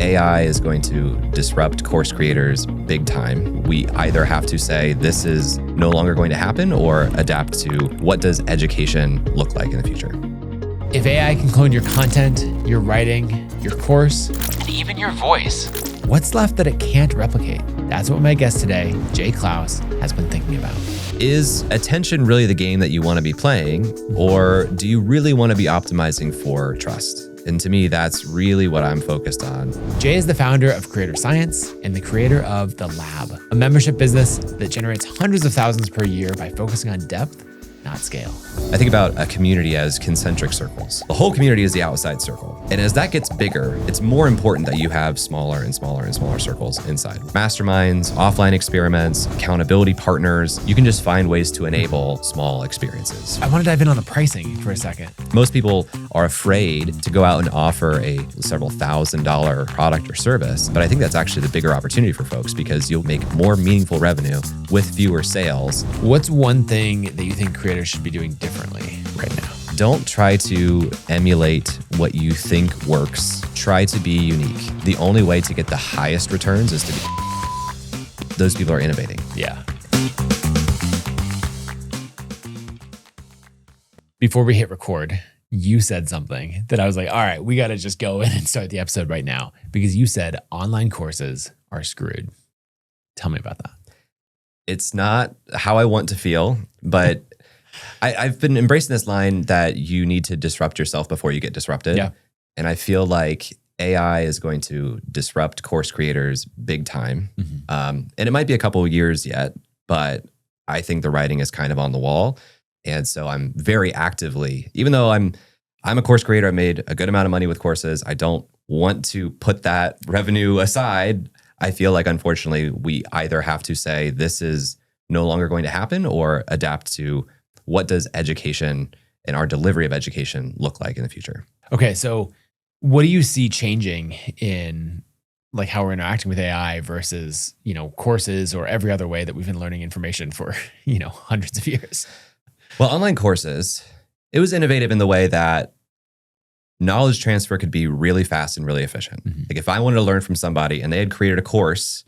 AI is going to disrupt course creators big time. We either have to say this is no longer going to happen or adapt to what does education look like in the future. If AI can clone your content, your writing, your course, and even your voice, what's left that it can't replicate? That's what my guest today, Jay Klaus, has been thinking about. Is attention really the game that you want to be playing, or do you really want to be optimizing for trust? And to me, that's really what I'm focused on. Jay is the founder of Creator Science and the creator of The Lab, a membership business that generates hundreds of thousands per year by focusing on depth, not scale. I think about a community as concentric circles. The whole community is the outside circle. And as that gets bigger, it's more important that you have smaller and smaller and smaller circles inside. Masterminds, offline experiments, accountability partners. You can just find ways to enable small experiences. I want to dive in on the pricing for a second. Most people are afraid to go out and offer a several $1,000 product or service, but I think that's actually the bigger opportunity for folks because you'll make more meaningful revenue with fewer sales. What's one thing that you think creators should be doing differently right now? Don't try to emulate what you think works. Try to be unique. The only way to get the highest returns is to be. Those people are innovating. Yeah. Before we hit record, you said something that I was like, all right, we got to just go in and start the episode right now, because you said online courses are screwed. Tell me about that. It's not how I want to feel, but I've been embracing this line that you need to disrupt yourself before you get disrupted. Yeah. And I feel like AI is going to disrupt course creators big time. And it might be a couple of years yet, but I think the writing is kind of on the wall. And so I'm very actively, even though I'm a course creator, I made a good amount of money with courses. I don't want to put that revenue aside. I feel like, unfortunately, we either have to say this is no longer going to happen or adapt to what does education and our delivery of education look like in the future. Okay, so what do you see changing in like how we're interacting with AI versus, courses or every other way that we've been learning information for, hundreds of years? Well, online courses, it was innovative in the way that knowledge transfer could be really fast and really efficient. Like if I wanted to learn from somebody and they had created a course,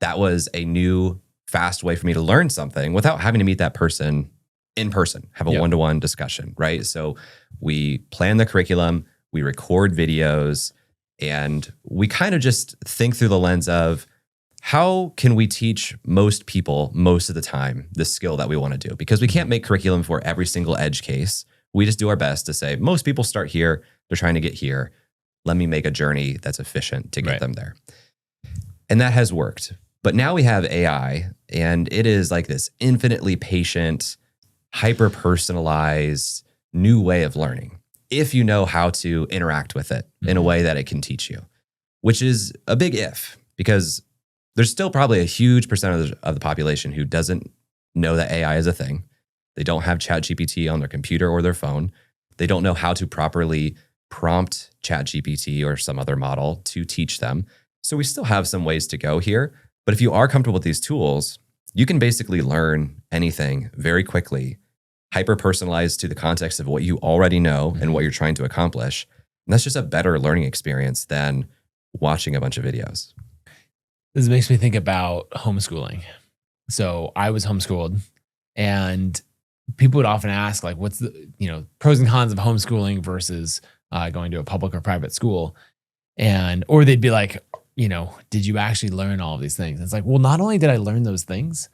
that was a new, fast way for me to learn something without having to meet that person in person, have a one-to-one discussion, right? So we plan the curriculum, we record videos, and we kind of just think through the lens of how can we teach most people most of the time the skill that we want to do? Because we can't make curriculum for every single edge case. We just do our best to say, most people start here, they're trying to get here. Let me make a journey that's efficient to get them there. And that has worked. But now we have AI, and it is like this infinitely patient, hyper-personalized new way of learning if you know how to interact with it in a way that it can teach you, which is a big if, because there's still probably a huge percentage of the population who doesn't know that AI is a thing. They don't have ChatGPT on their computer or their phone. They don't know how to properly prompt ChatGPT or some other model to teach them. So we still have some ways to go here. But if you are comfortable with these tools, you can basically learn anything very quickly, hyper-personalized to the context of what you already know and what you're trying to accomplish. And that's just a better learning experience than watching a bunch of videos. This makes me think about homeschooling. So I was homeschooled, and people would often ask, like, what's the pros and cons of homeschooling versus going to a public or private school? Or they'd be like, did you actually learn all of these things? And it's like, well, not only did I learn those things,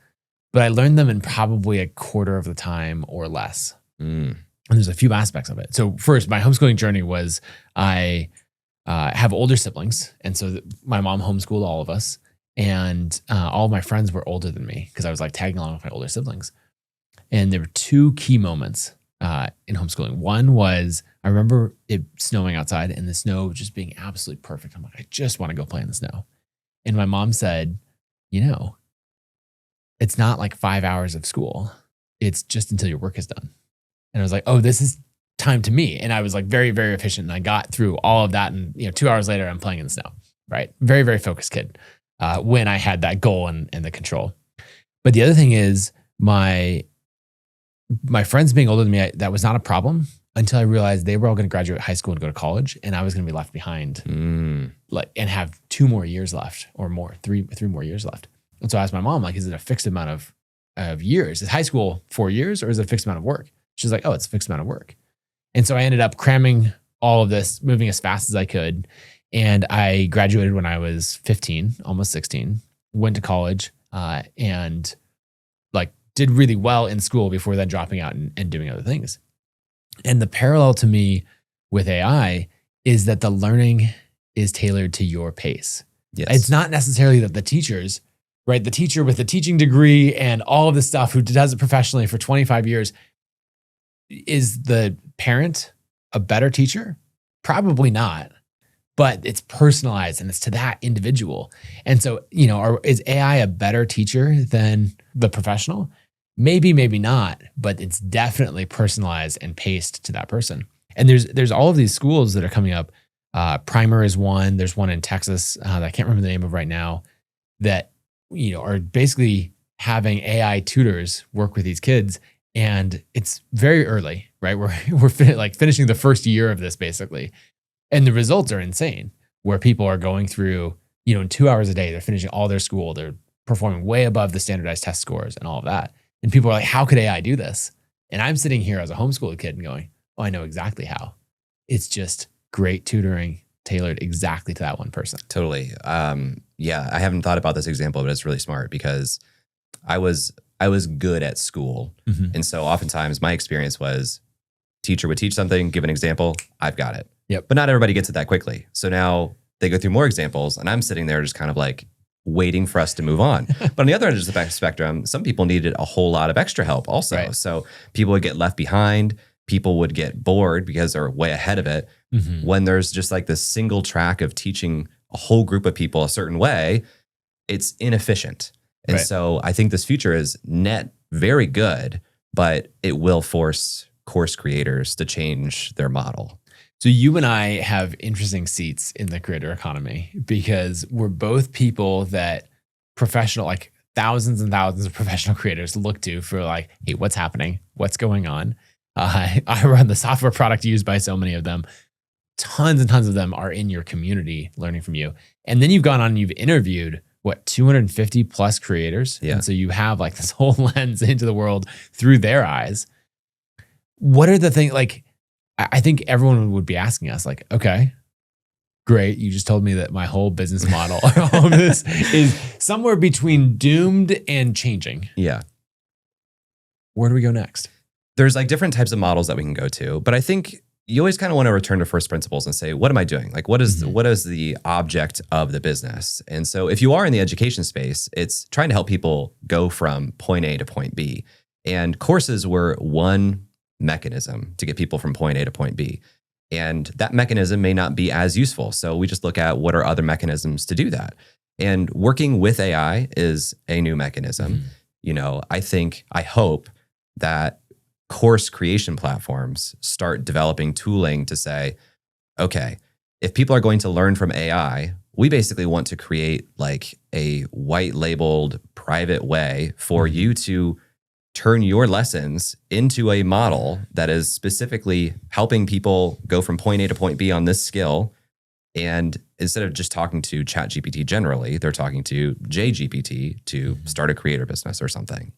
but I learned them in probably a quarter of the time or less. And there's a few aspects of it. So first, my homeschooling journey was I have older siblings. And so my mom homeschooled all of us. And all of my friends were older than me because I was like tagging along with my older siblings. And there were two key moments in homeschooling. One was, I remember it snowing outside and the snow just being absolutely perfect. I'm like, I just want to go play in the snow. And my mom said, it's not like 5 hours of school. It's just until your work is done. And I was like, oh, this is time to me. And I was like very, very efficient. And I got through all of that. And 2 hours later, I'm playing in the snow, right? Very, very focused kid when I had that goal and the control. But the other thing is my friends being older than me, that was not a problem until I realized they were all going to graduate high school and go to college. And I was going to be left behind and have 2 more years left or more, three more years left. And so I asked my mom, like, is it a fixed amount of years? Is high school 4 years or is it a fixed amount of work? She's like, oh, it's a fixed amount of work. And so I ended up cramming all of this, moving as fast as I could. And I graduated when I was 15, almost 16, went to college, and like did really well in school before then dropping out and doing other things. And the parallel to me with AI is that the learning is tailored to your pace. Yes. It's not necessarily that the teachers, right? The teacher with a teaching degree and all of this stuff who does it professionally for 25 years, is the parent a better teacher? Probably not, but it's personalized and it's to that individual. And so, is AI a better teacher than the professional? Maybe, maybe not, but it's definitely personalized and paced to that person. And there's all of these schools that are coming up. Primer is one. There's one in Texas that I can't remember the name of right now that, are basically having AI tutors work with these kids. And it's very early, right? We're finishing the first year of this basically. And the results are insane where people are going through, in 2 hours a day, they're finishing all their school. They're performing way above the standardized test scores and all of that. And people are like, how could AI do this? And I'm sitting here as a homeschooled kid and going, oh, I know exactly how. It's just great tutoring tailored exactly to that one person. Totally. Yeah, I haven't thought about this example, but it's really smart because I was good at school. Mm-hmm. And so oftentimes my experience was teacher would teach something, give an example, I've got it. Yep. But not everybody gets it that quickly. So now they go through more examples and I'm sitting there just kind of like waiting for us to move on. But on the other end of the spectrum, some people needed a whole lot of extra help also. Right. So people would get left behind. People would get bored because they're way ahead of it. Mm-hmm. When there's just like this single track of teaching a whole group of people a certain way, it's inefficient. And Right. so I think this future is net very good, but it will force course creators to change their model. So you and I have interesting seats in the creator economy because we're both people that professional, like thousands and thousands of professional creators look to for like, hey, what's happening? What's going on? I run the software product used by so many of them. Tons and tons of them are in your community learning from you. And then you've gone on and you've interviewed 250 plus creators. Yeah. And so you have like this whole lens into the world through their eyes. What are the things, like, I think everyone would be asking us like, okay, great. You just told me that my whole business model or all of this is somewhere between doomed and changing. Yeah. Where do we go next? There's like different types of models that we can go to, but I think you always kind of want to return to first principles and say, what am I doing? Like, what is the object of the business? And so if you are in the education space, it's trying to help people go from point A to point B. And courses were one mechanism to get people from point A to point B. And that mechanism may not be as useful. So we just look at what are other mechanisms to do that. And working with AI is a new mechanism. I hope that course creation platforms start developing tooling to say, okay, if people are going to learn from AI, we basically want to create like a white labeled private way for you to turn your lessons into a model that is specifically helping people go from point A to point B on this skill. And instead of just talking to ChatGPT generally, they're talking to JGPT to start a creator business or something,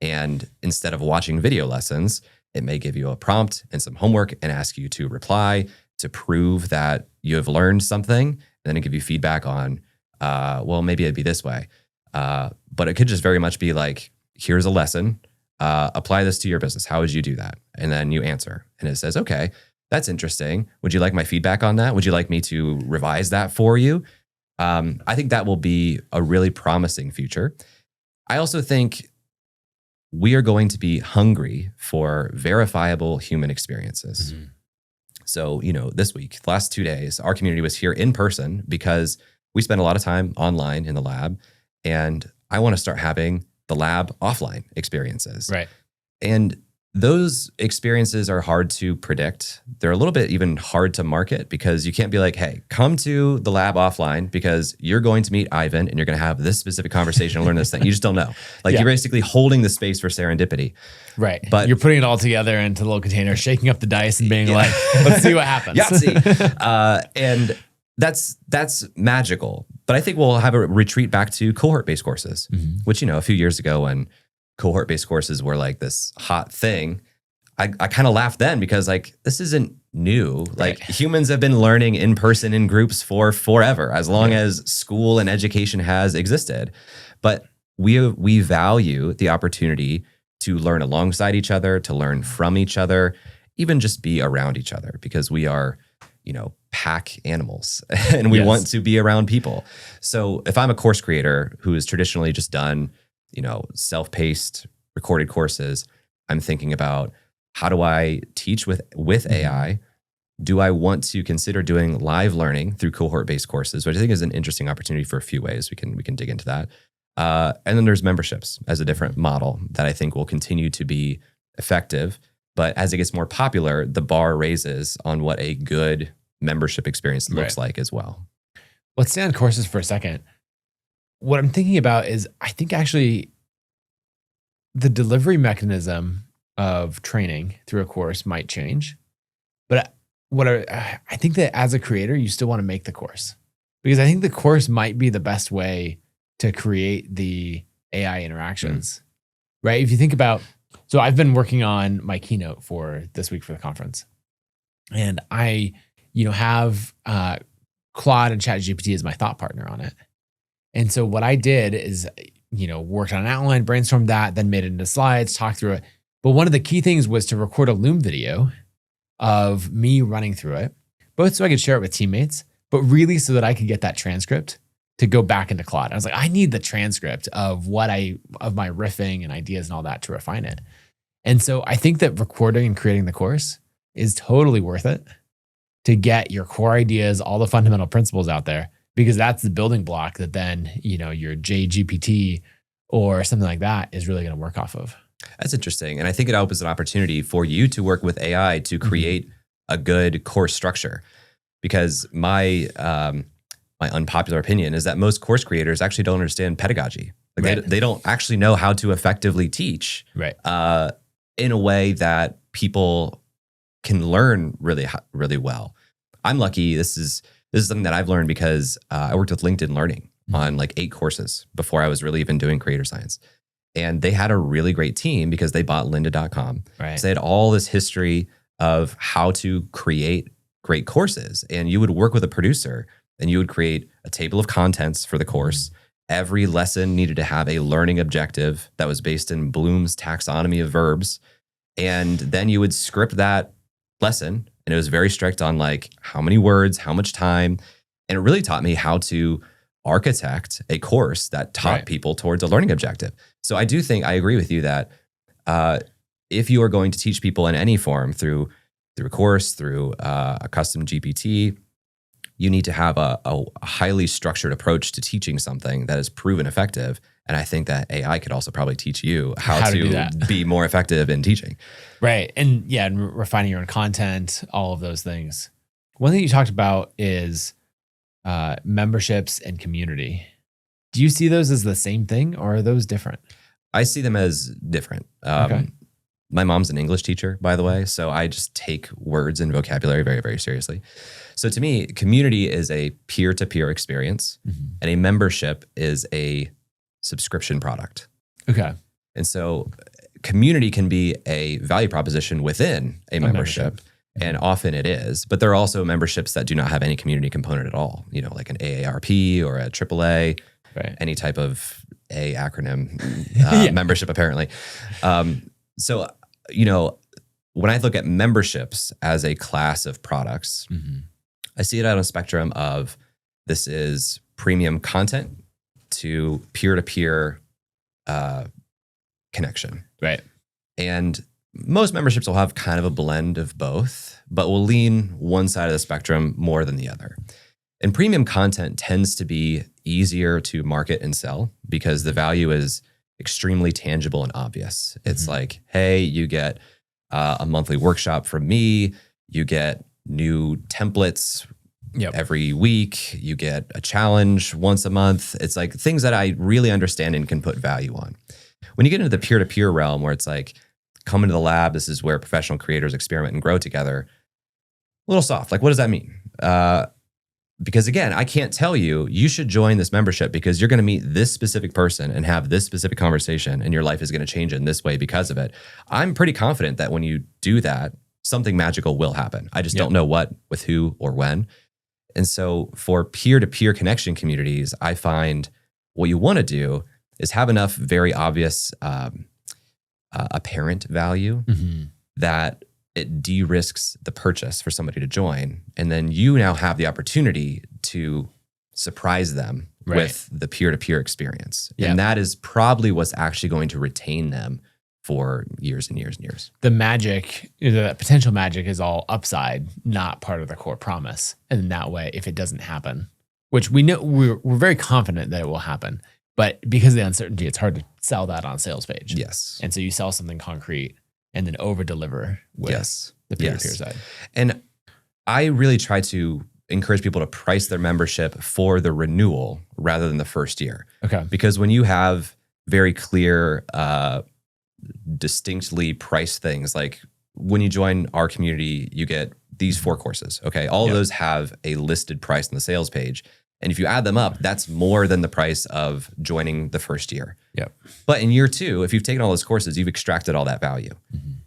And instead of watching video lessons, it may give you a prompt and some homework and ask you to reply to prove that you have learned something. And then it give you feedback on, maybe it'd be this way. But it could just very much be like, here's a lesson, apply this to your business. How would you do that? And then you answer. And it says, okay, that's interesting. Would you like my feedback on that? Would you like me to revise that for you? I think that will be a really promising future. I also think we are going to be hungry for verifiable human experiences. Mm-hmm. So, this week, the last 2 days, our community was here in person because we spend a lot of time online in the lab. And I want to start having the lab offline experiences. Right. And those experiences are hard to predict. They're a little bit even hard to market because you can't be like, hey, come to the lab offline because you're going to meet Ivan and you're going to have this specific conversation and learn this thing. You just don't know. Like you're basically holding the space for serendipity. Right. But you're putting it all together into a little container, shaking up the dice and being like, let's see what happens. Yahtzee. And that's magical. But I think we'll have a retreat back to cohort-based courses, which, a few years ago when cohort-based courses were like this hot thing, I kind of laughed then because like, this isn't new. Like humans have been learning in person in groups for forever, as long as school and education has existed. But we value the opportunity to learn alongside each other, to learn from each other, even just be around each other, because we are, pack animals and we want to be around people. So if I'm a course creator who has traditionally just done, self-paced recorded courses, I'm thinking about, how do I teach with AI? Do I want to consider doing live learning through cohort-based courses, which I think is an interesting opportunity for a few ways. We can dig into that. And then there's memberships as a different model that I think will continue to be effective. But as it gets more popular, the bar raises on what a good membership experience looks like as well. Let's stay on courses for a second. What I'm thinking about is, I think actually the delivery mechanism of training through a course might change. But I think that as a creator, you still want to make the course, because I think the course might be the best way to create the AI interactions, right? If you think about, so I've been working on my keynote for this week for the conference, and I, have Claude and ChatGPT as my thought partner on it. And so what I did is, worked on an outline, brainstormed that, then made it into slides, talked through it. But one of the key things was to record a Loom video of me running through it, both so I could share it with teammates, but really so that I could get that transcript to go back into Claude. I was like, I need the transcript of my riffing and ideas and all that to refine it. And so I think that recording and creating the course is totally worth it to get your core ideas, all the fundamental principles out there, because that's the building block that then, your JGPT or something like that is really going to work off of. That's interesting. And I think it opens an opportunity for you to work with AI to create a good course structure. Because my unpopular opinion is that most course creators actually don't understand pedagogy. Like they don't actually know how to effectively teach in a way that people can learn really, really well. I'm lucky. This is something that I've learned because I worked with LinkedIn Learning on like 8 courses before I was really even doing creator science. And they had a really great team because they bought lynda.com. So they had all this history of how to create great courses. And you would work with a producer and you would create a table of contents for the course. Every lesson needed to have a learning objective that was based in Bloom's taxonomy of verbs. And then you would script that lesson. And it was very strict on like how many words, how much time. And it really taught me how to architect a course that taught people towards a learning objective. So I do think I agree with you that if you are going to teach people in any form through a course, through a custom GPT, you need to have a highly structured approach to teaching something that is proven effective. And I think that AI could also probably teach you how to be more effective in teaching. Right. And refining your own content, all of those things. One thing you talked about is memberships and community. Do you see those as the same thing, or are those different? I see them as different. My mom's an English teacher, by the way, so I just take words and vocabulary very, very seriously. So to me, community is a peer-to-peer experience, and a membership is a subscription product. Okay. And so community can be a value proposition within a membership. And often it is, but there are also memberships that do not have any community component at all, like an AARP or a AAA, any type of A acronym membership, apparently. So, when I look at memberships as a class of products, I see it on a spectrum of this is premium content to peer-to-peer connection. Right. And most memberships will have kind of a blend of both, but will lean one side of the spectrum more than the other. And premium content tends to be easier to market and sell because the value is extremely tangible and obvious. It's like, hey, you get a monthly workshop from me, you get new templates every week, you get a challenge once a month. It's like things that I really understand and can put value on. When you get into the peer-to-peer realm where it's like, come into the lab, this is where professional creators experiment and grow together, a little soft. Like, what does that mean? Because again, I can't tell you, you should join this membership because you're going to meet this specific person and have this specific conversation and your life is going to change in this way because of it. I'm pretty confident that when you do that, something magical will happen. I just don't know what, with who, or when. And so for peer-to-peer connection communities, I find what you want to do is have enough very obvious apparent value that it de-risks the purchase for somebody to join. And then you now have the opportunity to surprise them with the peer-to-peer experience. And that is probably what's actually going to retain them for years and years and years. The magic, the potential magic is all upside, not part of the core promise. And in that way, if it doesn't happen, which we know, we're very confident that it will happen, but because of the uncertainty, it's hard to sell that on a sales page. Yes. And so you sell something concrete and then over-deliver with the peer-to-peer side. And I really try to encourage people to price their membership for the renewal rather than the first year. Okay. Because when you have very clear, distinctly priced things, like when you join our community, you get these 4 courses, okay? All of those have a listed price on the sales page. And if you add them up, that's more than the price of joining the first year. But in year 2, if you've taken all those courses, you've extracted all that value.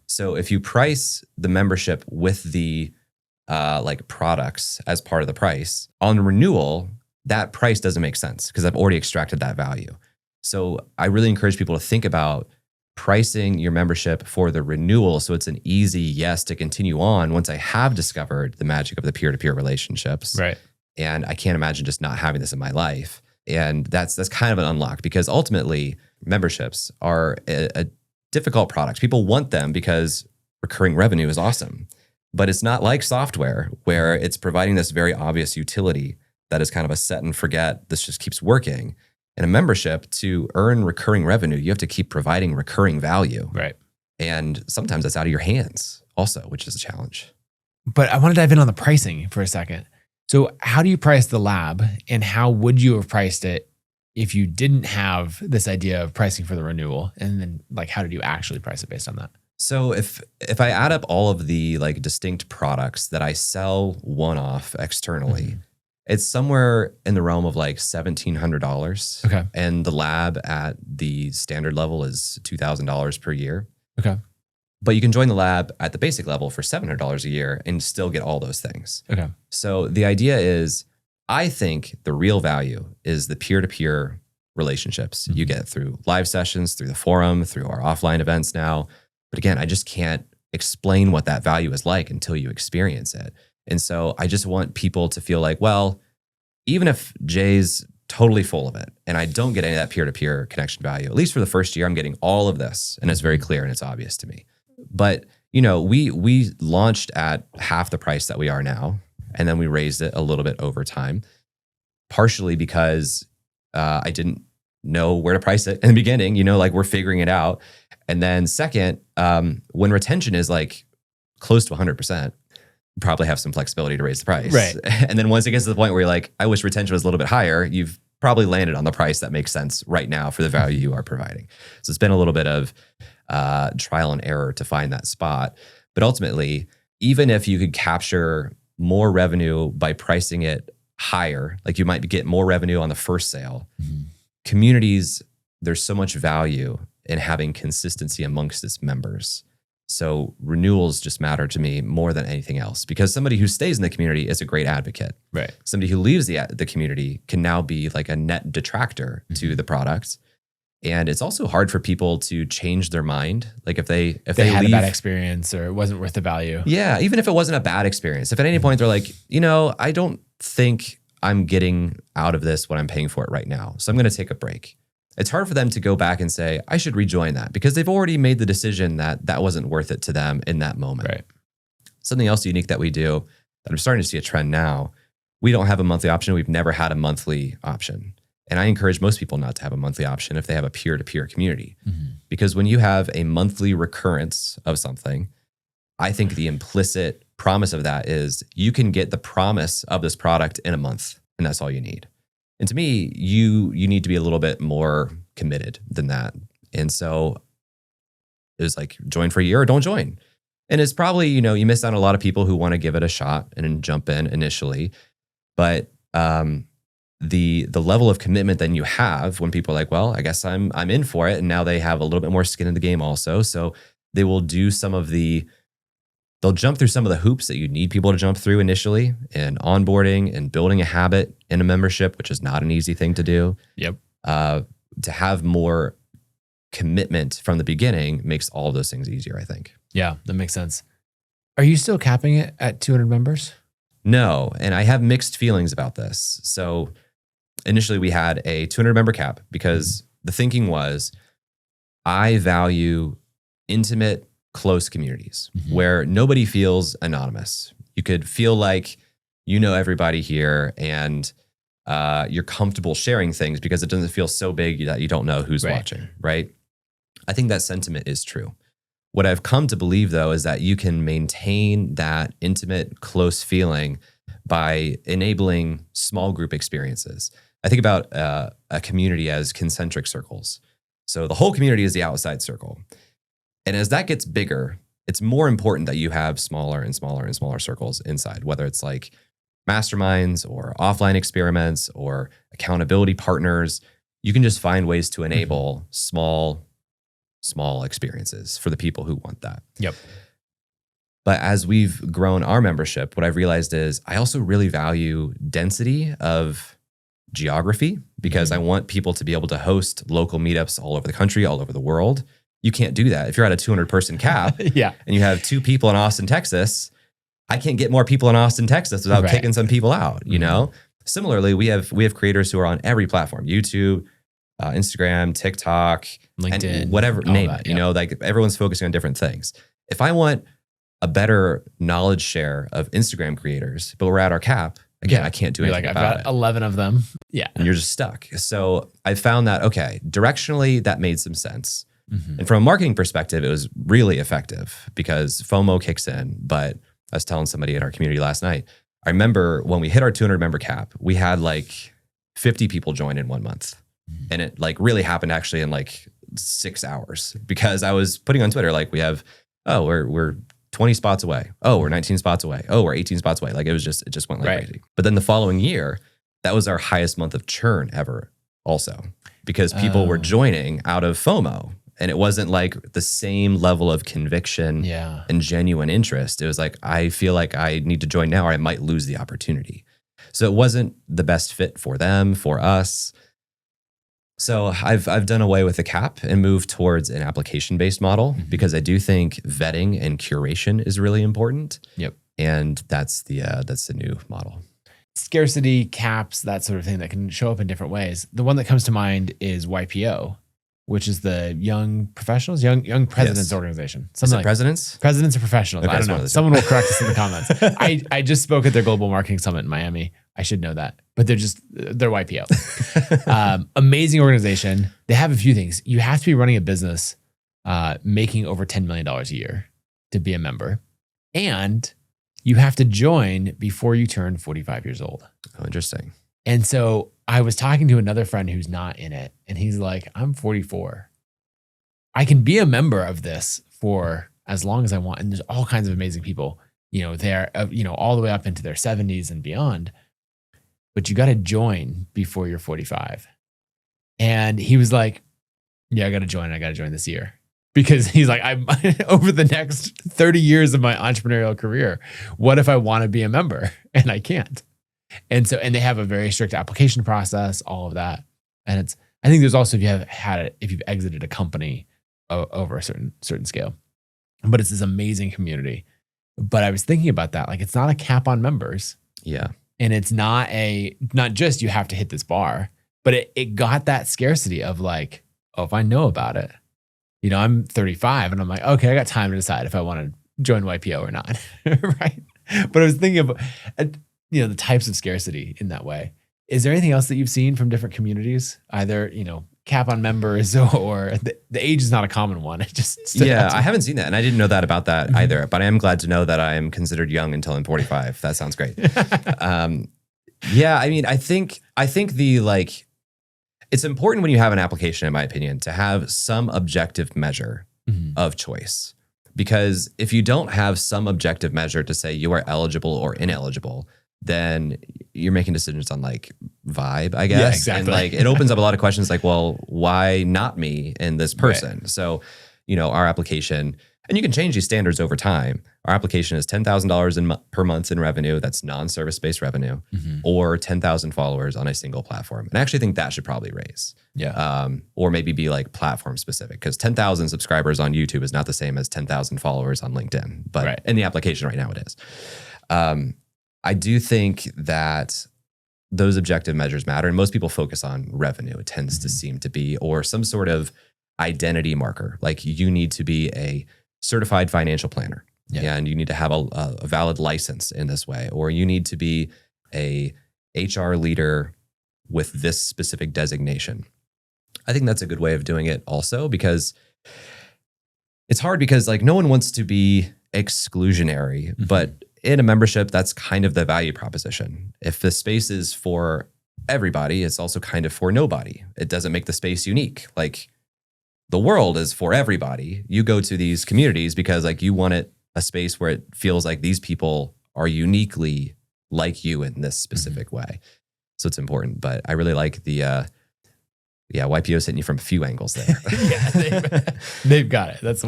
So if you price the membership with the like products as part of the price, on renewal, that price doesn't make sense because I've already extracted that value. So I really encourage people to think about pricing your membership for the renewal so it's an easy yes to continue on once I have discovered the magic of the peer-to-peer relationships. And I can't imagine just not having this in my life. And that's kind of an unlock because ultimately memberships are a difficult product. People want them because recurring revenue is awesome, but it's not like software where it's providing this very obvious utility that is kind of a set and forget. This just keeps working. In a membership, to earn recurring revenue, you have to keep providing recurring value. And sometimes that's out of your hands also, which is a challenge. But I want to dive in on the pricing for a second. So how do you price the lab and how would you have priced it if you didn't have this idea of pricing for the renewal? And then like, how did you actually price it based on that? So if I add up all of the like distinct products that I sell one-off externally, it's somewhere in the realm of like $1,700. Okay. And the lab at the standard level is $2,000 per year. Okay. But you can join the lab at the basic level for $700 a year and still get all those things. Okay. So the idea is, I think the real value is the peer-to-peer relationships you get through live sessions, through the forum, through our offline events now. But again, I just can't explain what that value is like until you experience it. And so I just want people to feel like, well, even if Jay's totally full of it and I don't get any of that peer-to-peer connection value, at least for the first year, I'm getting all of this and it's very clear and it's obvious to me. But, you know, we launched at half the price that we are now, and then we raised it a little bit over time, partially because I didn't know where to price it in the beginning, you know, like we're figuring it out. And then second, when retention is like close to 100%, you probably have some flexibility to raise the price. And then once it gets to the point where you're like, I wish retention was a little bit higher, you've probably landed on the price that makes sense right now for the value you are providing. So it's been a little bit of trial and error to find that spot. But ultimately, even if you could capture more revenue by pricing it higher, like you might get more revenue on the first sale, communities, there's so much value in having consistency amongst its members. So renewals just matter to me more than anything else because somebody who stays in the community is a great advocate. Somebody who leaves the community can now be like a net detractor to the product. And it's also hard for people to change their mind. Like if they had leave, a bad experience or it wasn't worth the value. Yeah, even if it wasn't a bad experience. If at any point they're like, you know, I don't think I'm getting out of this what I'm paying for it right now, so I'm going to take a break. It's hard for them to go back and say, I should rejoin that because they've already made the decision that that wasn't worth it to them in that moment. Something else unique that we do that I'm starting to see a trend now, we don't have a monthly option. We've never had a monthly option. And I encourage most people not to have a monthly option if they have a peer-to-peer community. Because when you have a monthly recurrence of something, I think the implicit promise of that is you can get the promise of this product in a month, and that's all you need. And to me, you need to be a little bit more committed than that. And so it was like, join for a year or don't join. And it's probably, you know, you miss out on a lot of people who want to give it a shot and jump in initially. But the level of commitment that you have when people are like, well, I guess I'm in for it. And now they have a little bit more skin in the game also. So they will do they'll jump through some of the hoops that you need people to jump through initially in onboarding and building a habit in a membership, which is not an easy thing to do. Yep. To have more commitment from the beginning makes all of those things easier, I think. Yeah, that makes sense. Are you still capping it at 200 members? No, and I have mixed feelings about this. So initially we had a 200 member cap because the thinking was I value intimate, close communities where nobody feels anonymous. You could feel like you know everybody here and you're comfortable sharing things because it doesn't feel so big that you don't know who's watching, right? I think that sentiment is true. What I've come to believe, though, is that you can maintain that intimate, close feeling by enabling small group experiences. I think about a community as concentric circles. So the whole community is the outside circle. And as that gets bigger, it's more important that you have smaller and smaller and smaller circles inside, whether it's like masterminds or offline experiments or accountability partners. You can just find ways to enable small experiences for the people who want that. Yep. But as we've grown our membership, what I've realized is I also really value density of geography because I want people to be able to host local meetups all over the country, all over the world. You can't do that. If you're at a 200 person cap and you have 2 people in Austin, Texas, I can't get more people in Austin, Texas without kicking some people out, you know? Similarly, we have creators who are on every platform, YouTube, Instagram, TikTok, LinkedIn, and whatever, name it, you know, like everyone's focusing on different things. If I want a better knowledge share of Instagram creators, but we're at our cap, again, I can't do anything about it. I've got 11 of them. Yeah. And you're just stuck. So I found that, okay, directionally that made some sense. And from a marketing perspective, it was really effective because FOMO kicks in. But I was telling somebody at our community last night, I remember when we hit our 200 member cap, we had like 50 people join in 1 month. And it like really happened actually in like 6 hours because I was putting on Twitter, like we have, we're 20 spots away. Oh, we're 19 spots away. Oh, we're 18 spots away. Like it just went like crazy. But then the following year, that was our highest month of churn ever also because people were joining out of FOMO. And it wasn't like the same level of conviction and genuine interest. It was like, I feel like I need to join now or I might lose the opportunity. So it wasn't the best fit for them, for us. So I've done away with the cap and moved towards an application-based model because I do think vetting and curation is really important. Yep. And that's the new model. Scarcity, caps, that sort of thing that can show up in different ways. The one that comes to mind is YPO, which is the Young Professionals, Young Presidents Organization. Is it presidents? Presidents or professionals. Okay, I don't know. Someone will correct us in the comments. I just spoke at their Global Marketing Summit in Miami. I should know that. But they're YPO. Amazing organization. They have a few things. You have to be running a business making over $10 million a year to be a member. And you have to join before you turn 45 years old. Oh, interesting. And so I was talking to another friend who's not in it, and he's like, I'm 44. I can be a member of this for as long as I want. And there's all kinds of amazing people, there, all the way up into their 70s and beyond. But you got to join before you're 45. And he was like, yeah, I got to join. I got to join this year. Because he's like, I'm over the next 30 years of my entrepreneurial career, what if I want to be a member and I can't? And they have a very strict application process, all of that. And I think there's also, if you've exited a company over a certain scale, but it's this amazing community. But I was thinking about that. Like, it's not a cap on members. Yeah. And it's not just you have to hit this bar, but it got that scarcity of like, oh, if I know about it, I'm 35 and I'm like, okay, I got time to decide if I want to join YPO or not. Right. But I was thinking about, the types of scarcity in that way. Is there anything else that you've seen from different communities? Either, cap on members or the age is not a common one. It just I haven't seen that. And I didn't know that about that either, but I am glad to know that I am considered young until I'm 45. That sounds great. I think it's important when you have an application, in my opinion, to have some objective measure of choice. Because if you don't have some objective measure to say you are eligible or ineligible, then you're making decisions on like vibe, I Yeah, guess. exactly. And like, it opens up a lot of questions like, well, why not me and this person? Right. So, our application, and you can change these standards over time. Our application is $10,000 per month in revenue. That's non-service based revenue, or 10,000 followers on a single platform. And I actually think that should probably raise. Yeah. Or maybe be like platform specific, because 10,000 subscribers on YouTube is not the same as 10,000 followers on LinkedIn, but in the application right now it is. I do think that those objective measures matter, and most people focus on revenue. It tends to seem to be, or some sort of identity marker. Like, you need to be a certified financial planner, and you need to have a valid license in this way, or you need to be a HR leader with this specific designation. I think that's a good way of doing it also, because it's hard, because like, no one wants to be exclusionary, but in a membership, that's kind of the value proposition. If the space is for everybody, it's also kind of for nobody. It doesn't make the space unique. Like, the world is for everybody. You go to these communities because like, you want a space where it feels like these people are uniquely like you in this specific way. So it's important. But I really like the YPO's hitting you from a few angles there. They've got it. That's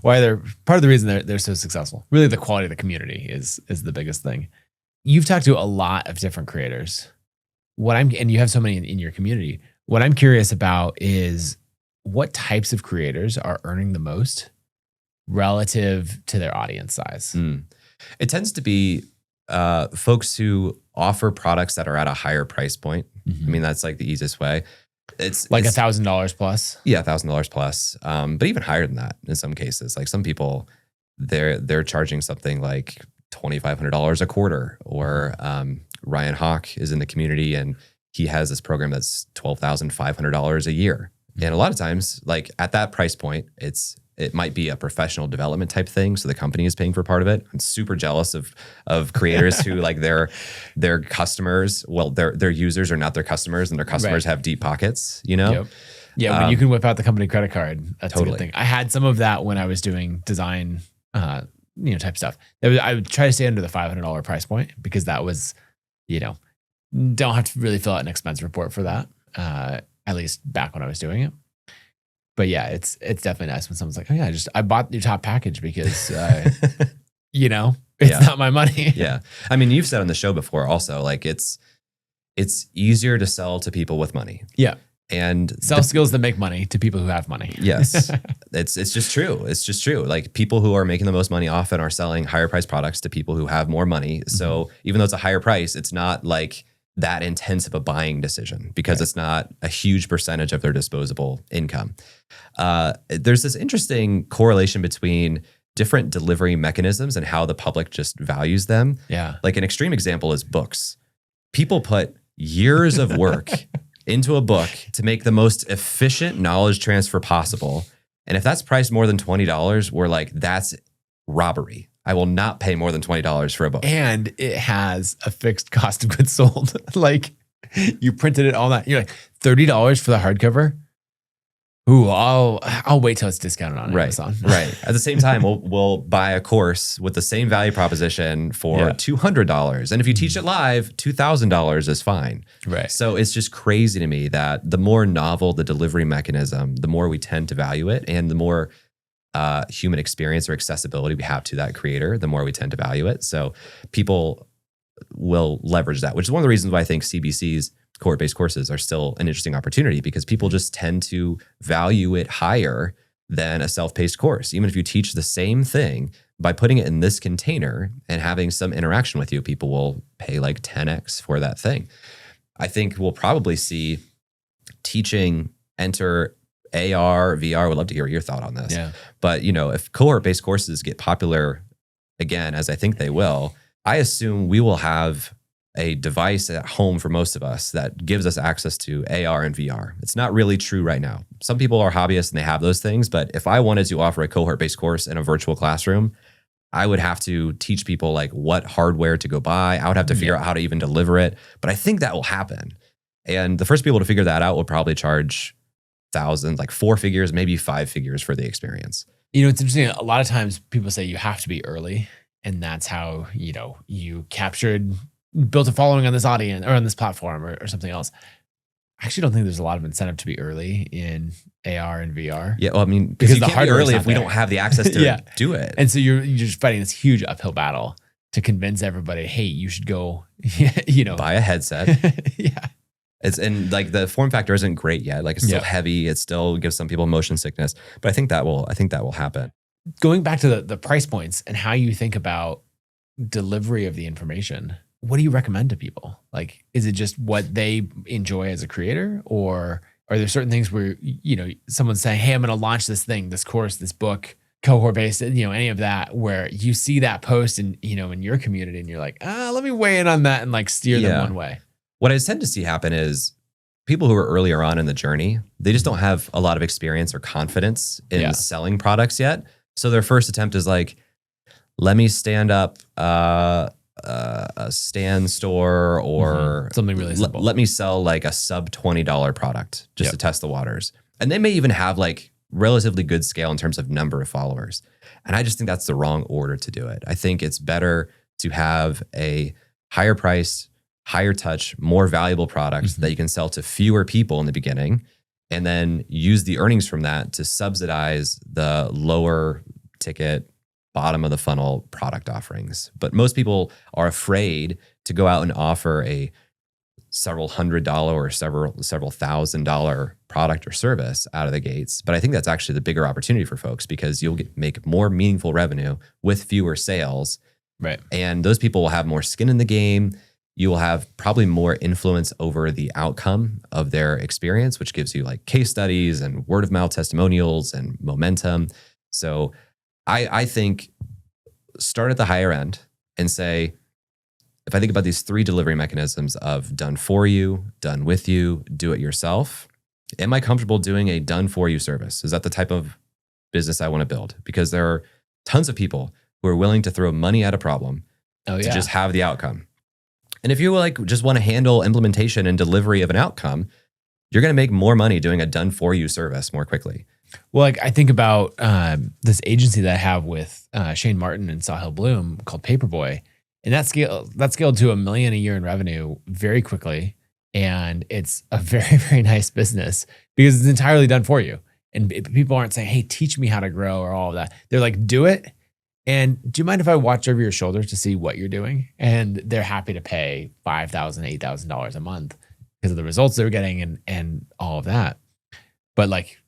why they're part of the reason they're so successful. Really, the quality of the community is the biggest thing. You've talked to a lot of different creators. And you have so many in your community. What I'm curious about is, what types of creators are earning the most relative to their audience size? It tends to be folks who offer products that are at a higher price point. I mean, that's like the easiest way. It's like $1,000 plus. Yeah, $1,000 plus. But even higher than that in some cases. Like, some people, they're charging something like $2,500 a quarter. Or Ryan Hawk is in the community, and he has this program that's $12,500 a year. And a lot of times, like, at that price point, it might be a professional development type thing, so the company is paying for part of it. I'm super jealous of creators who, like, their customers, well, their users are not their customers, and their customers have deep pockets, Yep. Yeah, when you can whip out the company credit card, that's totally a good thing. I had some of that when I was doing design, type stuff. I would try to stay under the $500 price point, because that was, don't have to really fill out an expense report for that. At least back when I was doing it. But yeah, it's definitely nice when someone's like, oh yeah, I bought your top package because, it's not my money. Yeah. I mean, you've said on the show before also, like, it's easier to sell to people with money. Yeah. And sell skills that make money to people who have money. Yes. It's just true. It's just true. Like, people who are making the most money often are selling higher price products to people who have more money. So even though it's a higher price, it's not like that intense of a buying decision, because it's not a huge percentage of their disposable income. There's this interesting correlation between different delivery mechanisms and how the public just values them. Yeah. Like, an extreme example is books. People put years of work into a book to make the most efficient knowledge transfer possible. And if that's priced more than $20, we're like, that's robbery. I will not pay more than $20 for a book. And it has a fixed cost of goods sold. Like, you printed it all that. You're like, $30 for the hardcover? Ooh, I'll wait till it's discounted on Amazon. Right. At the same time, we'll buy a course with the same value proposition for $200. And if you teach it live, $2,000 is fine. Right. So it's just crazy to me that the more novel the delivery mechanism, the more we tend to value it, and the more human experience or accessibility we have to that creator, the more we tend to value it. So people will leverage that, which is one of the reasons why I think CBC's cohort-based courses are still an interesting opportunity, because people just tend to value it higher than a self-paced course. Even if you teach the same thing, by putting it in this container and having some interaction with you, people will pay like 10x for that thing. I think we'll probably see teaching enter AR, VR. Would love to hear your thought on this. Yeah. But if cohort-based courses get popular again, as I think they will, I assume we will have a device at home for most of us that gives us access to AR and VR. It's not really true right now. Some people are hobbyists and they have those things, but if I wanted to offer a cohort-based course in a virtual classroom, I would have to teach people like what hardware to go buy. I would have to figure out how to even deliver it. But I think that will happen. And the first people to figure that out will probably charge thousands, like 4 figures, maybe 5 figures for the experience. It's interesting. A lot of times people say you have to be early, and that's how, you captured built a following on this audience or on this platform or something else. I actually don't think there's a lot of incentive to be early in AR and VR. Yeah, well, I mean, because you can't be early if we don't have the access to do it. And so you're just fighting this huge uphill battle to convince everybody, hey, you should go, buy a headset. Yeah. And like the form factor isn't great yet. Like it's still heavy. It still gives some people motion sickness. But I think that will happen. Going back to the price points and how you think about delivery of the information, what do you recommend to people? Like, is it just what they enjoy as a creator, or are there certain things where, someone's saying, hey, I'm going to launch this thing, this course, this book, cohort based, any of that, where you see that post in your community and you're like, let me weigh in on that and like steer them one way. What I tend to see happen is people who are earlier on in the journey, they just don't have a lot of experience or confidence in selling products yet. So their first attempt is like, let me stand up a stand store or something really simple. Let me sell like a sub $20 product just to test the waters. And they may even have like relatively good scale in terms of number of followers. And I just think that's the wrong order to do it. I think it's better to have a higher price, higher touch, more valuable product that you can sell to fewer people in the beginning, and then use the earnings from that to subsidize the lower ticket, bottom of the funnel product offerings. But most people are afraid to go out and offer a several $100 or several $1,000 product or service out of the gates. But I think that's actually the bigger opportunity for folks, because you'll make more meaningful revenue with fewer sales. Right. And those people will have more skin in the game. You will have probably more influence over the outcome of their experience, which gives you like case studies and word of mouth testimonials and momentum. So I think start at the higher end and say, if I think about these 3 delivery mechanisms of done for you, done with you, do it yourself, am I comfortable doing a done for you service? Is that the type of business I want to build? Because there are tons of people who are willing to throw money at a problem to just have the outcome. And if you like just want to handle implementation and delivery of an outcome, you're going to make more money doing a done for you service more quickly. Well, like I think about this agency that I have with Shane Martin and Sahil Bloom called Paperboy, and that scaled to $1 million a year in revenue very quickly, and it's a very, very nice business because it's entirely done for you. And people aren't saying, "Hey, teach me how to grow" or all of that. They're like, "Do it." And do you mind if I watch over your shoulder to see what you're doing? And they're happy to pay $5,000, $8,000 a month because of the results they're getting and all of that. But like,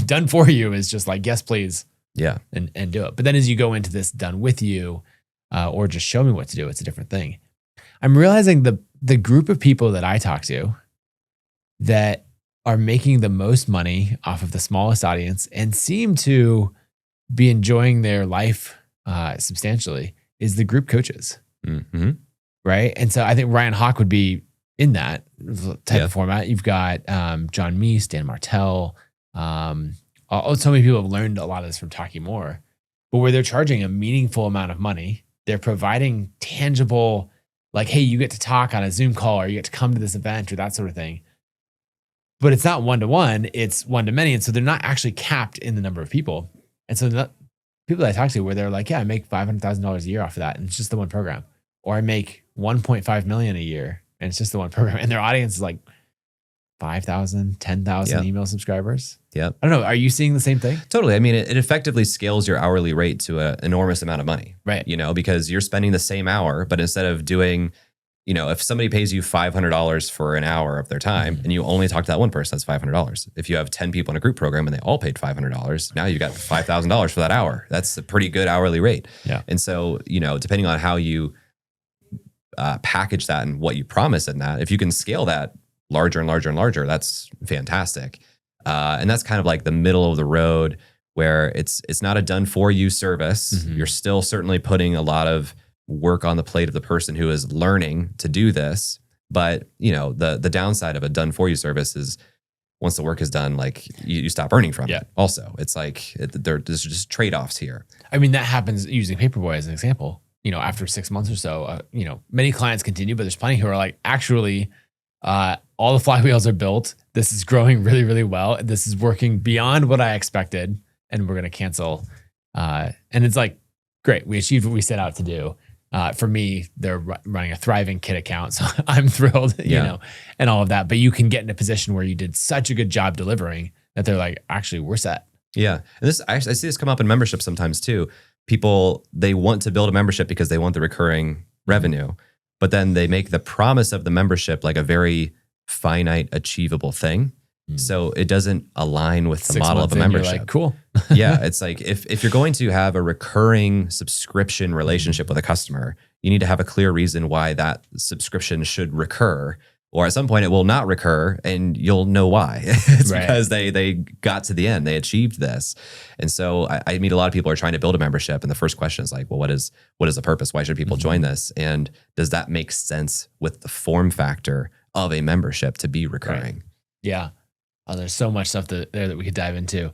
done for you is just like, yes, please. Yeah. And do it. But then as you go into this done with you, or just show me what to do, it's a different thing. I'm realizing the group of people that I talk to that are making the most money off of the smallest audience and seem to be enjoying their life substantially is the group coaches. Mm-hmm. Right. And so I think Ryan Hawk would be in that type of format. You've got John Meese, Dan Martell. So many people have learned a lot of this from Talking More, but where they're charging a meaningful amount of money, they're providing tangible, like, hey, you get to talk on a Zoom call or you get to come to this event or that sort of thing. But it's not one-to-one, it's one-to-many. And so they're not actually capped in the number of people. And so people that I talk to where they're like, yeah, I make $500,000 a year off of that. And it's just the one program. Or I make $1.5 million a year and it's just the one program. And their audience is like 5,000, 10,000 email subscribers. Yeah. I don't know. Are you seeing the same thing? Totally. I mean, it effectively scales your hourly rate to an enormous amount of money. Right. Because you're spending the same hour, but instead of doing, if somebody pays you $500 for an hour of their time and you only talk to that one person, that's $500. If you have 10 people in a group program and they all paid $500, now you got $5,000 for that hour. That's a pretty good hourly rate. Yeah. And so, depending on how you package that and what you promise in that, if you can scale that larger and larger and larger, that's fantastic. And that's kind of like the middle of the road where it's not a done for you service. Mm-hmm. You're still certainly putting a lot of work on the plate of the person who is learning to do this. But, the downside of a done for you service is once the work is done, like you stop earning from it. Also, it's like there's just trade-offs here. I mean, that happens using Paperboy as an example. After 6 months or so, many clients continue, but there's plenty who are like, actually, all the flywheels are built. This is growing really, really well. This is working beyond what I expected, and we're going to cancel. And it's like, great, we achieved what we set out to do. For me, they're running a thriving kid account, so I'm thrilled, Yeah. and all of that. But you can get in a position where you did such a good job delivering that they're like, actually, we're set. Yeah. And I see this come up in membership sometimes too. People, they want to build a membership because they want the recurring revenue, but then they make the promise of the membership like a very finite, achievable thing. So it doesn't align with the 6 model of months a in, you're membership. like, cool. Yeah. It's like if you're going to have a recurring subscription relationship with a customer, you need to have a clear reason why that subscription should recur. Or at some point it will not recur and you'll know why. It's Right. because they got to the end, they achieved this. And so I meet a lot of people who are trying to build a membership. And the first question is like, well, what is the purpose? Why should people join this? And does that make sense with the form factor of a membership to be recurring? Right. Yeah. Oh, there's so much stuff there that we could dive into.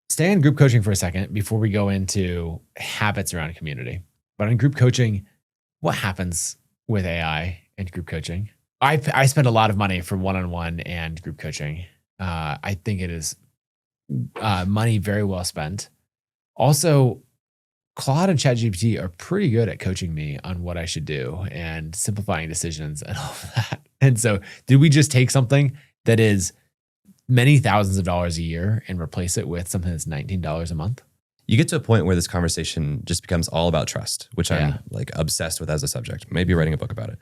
Stay in group coaching for a second before we go into habits around community. But in group coaching, what happens with AI and group coaching? I spend a lot of money for one-on-one and group coaching. I think it is money very well spent. Also, Claude and ChatGPT are pretty good at coaching me on what I should do and simplifying decisions and all of that. And so, did we just take something that is many thousands of dollars a year and replace it with something that's $19 a month? You get to a point where this conversation just becomes all about trust, which I'm like obsessed with as a subject, maybe writing a book about it.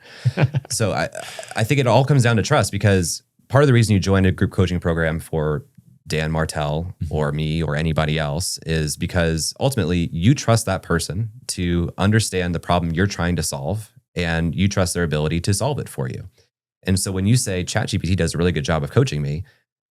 So I think it all comes down to trust, because part of the reason you joined a group coaching program for Dan Martell or me or anybody else is because ultimately you trust that person to understand the problem you're trying to solve, and you trust their ability to solve it for you. And so when you say ChatGPT does a really good job of coaching me,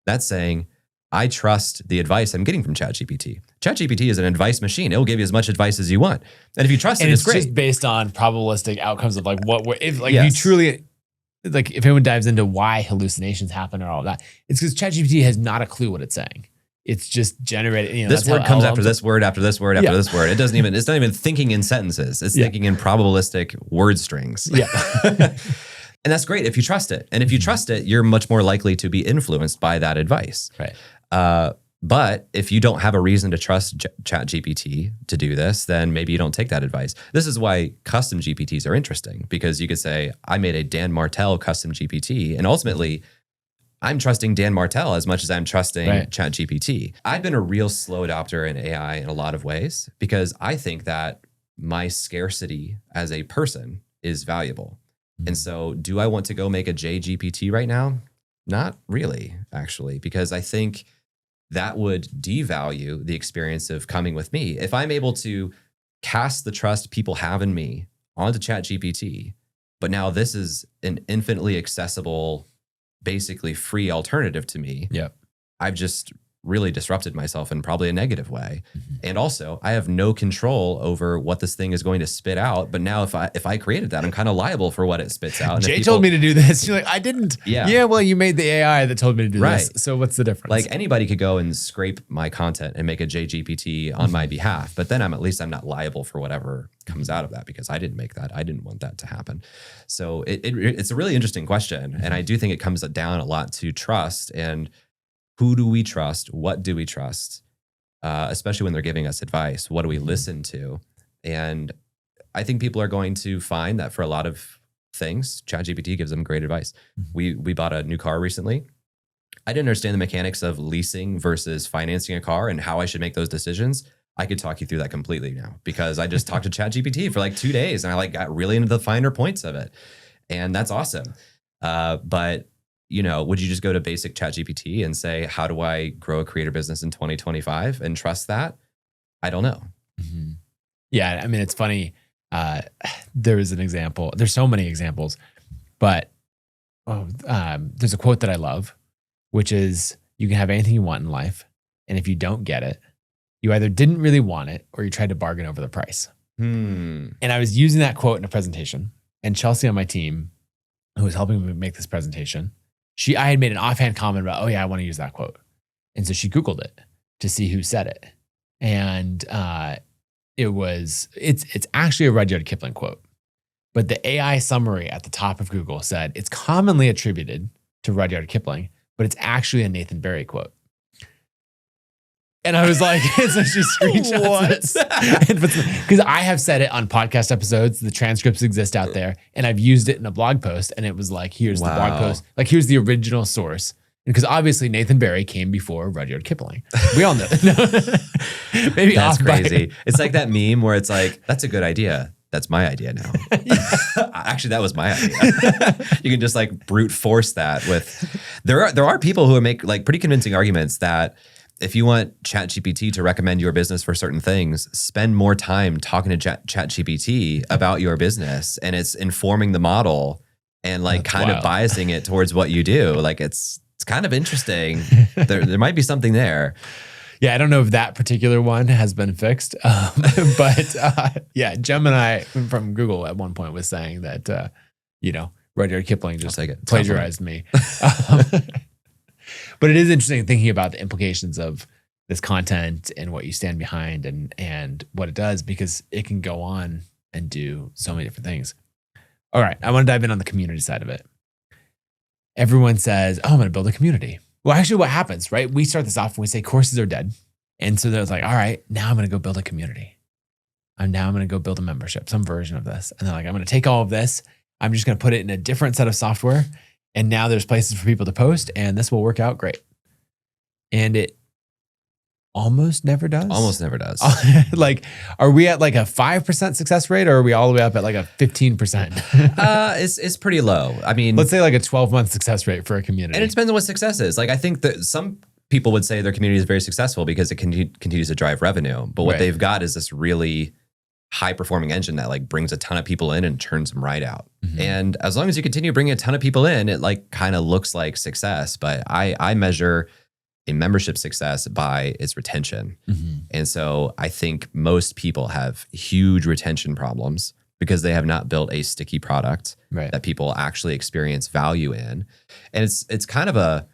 that's saying, I trust the advice I'm getting from ChatGPT. ChatGPT is an advice machine. It will give you as much advice as you want. And if you trust it, it's great. It's just based on probabilistic outcomes of like if you truly, like if anyone dives into why hallucinations happen or all of that, it's because ChatGPT has not a clue what it's saying. It's just generated. This word comes after this word, after this word, after this word. It's not even thinking in sentences. It's thinking in probabilistic word strings. Yeah. And that's great if you trust it. And if you trust it, you're much more likely to be influenced by that advice. Right. But if you don't have a reason to trust ChatGPT to do this, then maybe you don't take that advice. This is why custom GPTs are interesting, because you could say, I made a Dan Martell custom GPT, and ultimately, I'm trusting Dan Martell as much as I'm trusting ChatGPT. I've been a real slow adopter in AI in a lot of ways, because I think that my scarcity as a person is valuable. And so do I want to go make a JGPT right now? Not really, actually, because I think that would devalue the experience of coming with me. If I'm able to cast the trust people have in me onto ChatGPT, but now this is an infinitely accessible, basically free alternative to me, I've just really disrupted myself in probably a negative way. And also, I have no control over what this thing is going to spit out. But now if I created that, I'm kind of liable for what it spits out. And Jay told me to do this. You're like, I didn't. Yeah, well, you made the AI that told me to do this. So what's the difference? Like anybody could go and scrape my content and make a JGPT on my behalf. But then I'm not liable for whatever comes out of that, because I didn't make that. I didn't want that to happen. So it's a really interesting question. And I do think it comes down a lot to trust. And who do we trust? What do we trust? Especially when they're giving us advice. What do we listen to? And I think people are going to find that for a lot of things, ChatGPT gives them great advice. We bought a new car recently. I didn't understand the mechanics of leasing versus financing a car and how I should make those decisions. I could talk you through that completely now, because I just talked to ChatGPT for like 2 days and I got really into the finer points of it. And that's awesome. But would you just go to basic ChatGPT and say, how do I grow a creator business in 2025 and trust that? I don't know. Yeah. I mean, it's funny. There is an example. There's so many examples, but there's a quote that I love, which is, you can have anything you want in life. And if you don't get it, you either didn't really want it or you tried to bargain over the price. And I was using that quote in a presentation, and Chelsea on my team, who was helping me make this presentation, I had made an offhand comment about, oh yeah, I want to use that quote. And so she Googled it to see who said it. And it's actually a Rudyard Kipling quote. But the AI summary at the top of Google said it's commonly attributed to Rudyard Kipling, but it's actually a Nathan Barry quote. And I was like, so she screenshots it. Because I have said it on podcast episodes, the transcripts exist out there, and I've used it in a blog post, and it was like, here's the blog post. Like, here's the original source. Because obviously Nathan Barry came before Rudyard Kipling. We all know. Maybe that's crazy. It's like that meme where it's like, that's a good idea. That's my idea now. Actually, that was my idea. You can just like brute force that with, there are people who make like pretty convincing arguments that if you want ChatGPT to recommend your business for certain things, spend more time talking to ChatGPT about your business, and it's informing the model and like kind of biasing it towards what you do. Like it's kind of interesting. There might be something there. Yeah, I don't know if that particular one has been fixed, but yeah, Gemini from Google at one point was saying that Rudyard Kipling just plagiarized me. But it is interesting thinking about the implications of this content and what you stand behind and what it does, because it can go on and do so many different things. All right, I want to dive in on the community side of it. Everyone says, oh, I'm going to build a community. Well, actually what happens, right? We start this off and we say courses are dead. And so they're like, all right, now I'm going to go build a community. Now I'm going to go build a membership, some version of this. And they're like, I'm going to take all of this. I'm just going to put it in a different set of software. And now there's places for people to post, and this will work out great. And it almost never does. Almost never does. Like, are we at like a 5% success rate, or are we all the way up at like a 15%? It's pretty low. I mean, let's say like a 12-month success rate for a community. And it depends on what success is. Like, I think that some people would say their community is very successful because it continues to drive revenue. But what they've got is this really high-performing engine that like brings a ton of people in and turns them right out. Mm-hmm. And as long as you continue bringing a ton of people in, it like kind of looks like success. But I measure a membership success by its retention. Mm-hmm. And so I think most people have huge retention problems because they have not built a sticky product that people actually experience value in. And it's kind of a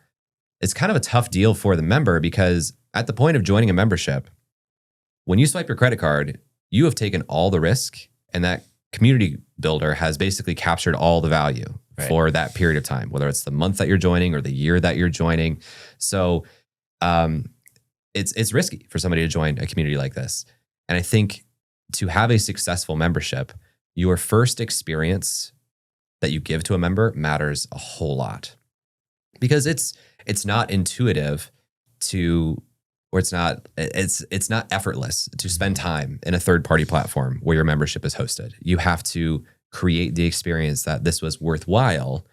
tough deal for the member, because at the point of joining a membership, when you swipe your credit card, you have taken all the risk, and that community builder has basically captured all the value for that period of time, whether it's the month that you're joining or the year that you're joining. So it's risky for somebody to join a community like this. And I think to have a successful membership, your first experience that you give to a member matters a whole lot, because it's not intuitive it's not effortless to spend time in a third-party platform where your membership is hosted. You have to create the experience that this was worthwhile,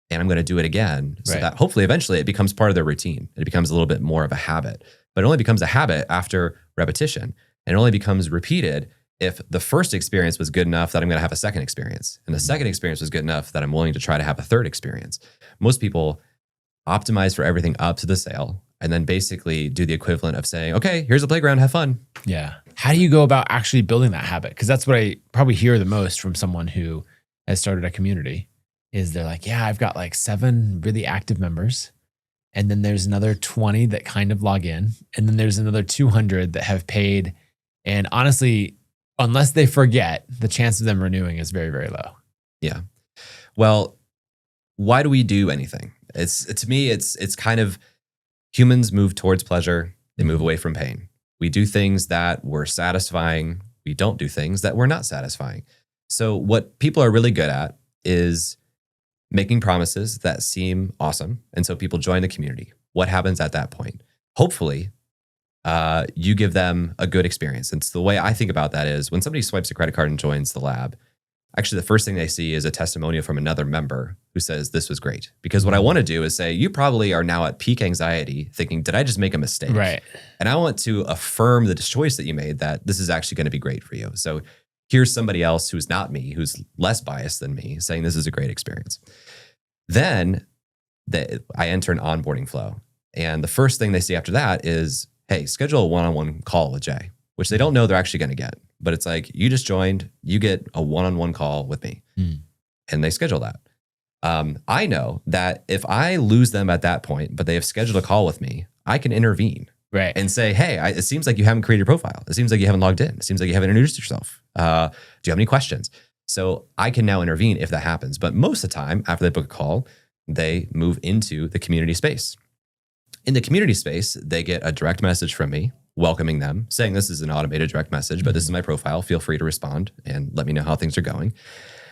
and I'm going to do it again, so that hopefully eventually it becomes part of their routine. It becomes a little bit more of a habit, but it only becomes a habit after repetition, and it only becomes repeated if the first experience was good enough that I'm going to have a second experience, and the second experience was good enough that I'm willing to try to have a third experience. Most people optimize for everything up to the sale, and then basically do the equivalent of saying, okay, here's a playground, have fun. Yeah. How do you go about actually building that habit? Because that's what I probably hear the most from someone who has started a community, is they're like, yeah, I've got like 7 really active members. And then there's another 20 that kind of log in. And then there's another 200 that have paid. And honestly, unless they forget, the chance of them renewing is very, very low. Yeah. Well, why do we do anything? To me, it's kind of, humans move towards pleasure. They move away from pain. We do things that were satisfying. We don't do things that were not satisfying. So what people are really good at is making promises that seem awesome. And so people join the community. What happens at that point? Hopefully, you give them a good experience. And so the way I think about that is when somebody swipes a credit card and joins the lab, actually the first thing they see is a testimonial from another member who says, this was great. Because what I want to do is say, you probably are now at peak anxiety thinking, did I just make a mistake? Right. And I want to affirm the choice that you made, that this is actually going to be great for you. So here's somebody else who's not me, who's less biased than me, saying this is a great experience. Then I enter an onboarding flow. And the first thing they see after that is, hey, schedule a one-on-one call with Jay, which they don't know they're actually going to get. But it's like, you just joined, you get a one-on-one call with me. And they schedule that. I know that if I lose them at that point, but they have scheduled a call with me, I can intervene and say, hey, it seems like you haven't created your profile. It seems like you haven't logged in. It seems like you haven't introduced yourself. Do you have any questions? So I can now intervene if that happens. But most of the time, after they book a call, they move into the community space. In the community space, they get a direct message from me welcoming them, saying this is an automated direct message, but this is my profile. Feel free to respond and let me know how things are going.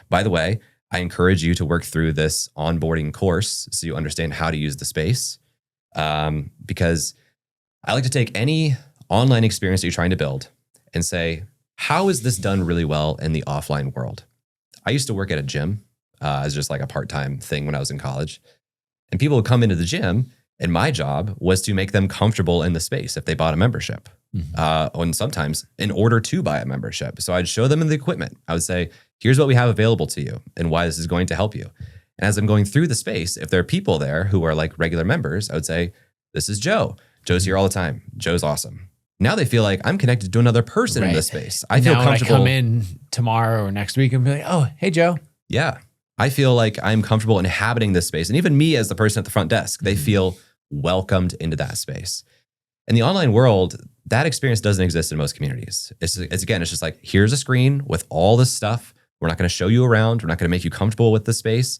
By the way, I encourage you to work through this onboarding course so you understand how to use the space. Because I like to take any online experience that you're trying to build and say, how is this done really well in the offline world? I used to work at a gym as just like a part-time thing when I was in college. And people would come into the gym, and my job was to make them comfortable in the space if they bought a membership. And sometimes in order to buy a membership. So I'd show them the equipment. I would say, here's what we have available to you and why this is going to help you. And as I'm going through the space, if there are people there who are like regular members, I would say, this is Joe. Joe's here all the time. Joe's awesome. Now they feel like I'm connected to another person in this space. I feel comfortable. When I come in tomorrow or next week and be like, oh, hey, Joe. Yeah. I feel like I'm comfortable inhabiting this space. And even me as the person at the front desk, they feel welcomed into that space. In the online world, that experience doesn't exist in most communities. It's just like, here's a screen with all this stuff. We're not going to show you around. We're not going to make you comfortable with the space.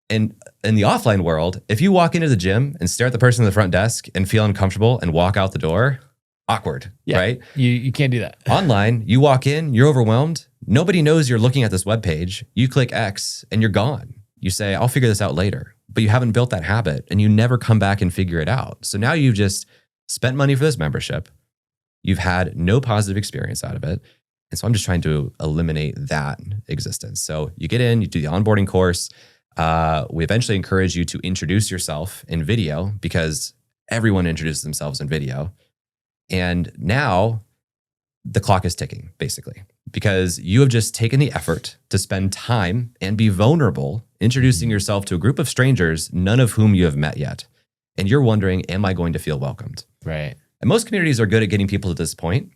And in the offline world, if you walk into the gym and stare at the person at the front desk and feel uncomfortable and walk out the door, awkward, right? You can't do that. Online, you walk in, you're overwhelmed. Nobody knows you're looking at this web page. You click X and you're gone. You say, I'll figure this out later. But you haven't built that habit and you never come back and figure it out. So now you've just spent money for this membership. You've had no positive experience out of it. And so I'm just trying to eliminate that existence. So you get in, you do the onboarding course. We eventually encourage you to introduce yourself in video because everyone introduces themselves in video. And now the clock is ticking, basically, because you have just taken the effort to spend time and be vulnerable, introducing yourself to a group of strangers, none of whom you have met yet. And you're wondering, am I going to feel welcomed? Right. And most communities are good at getting people to this point,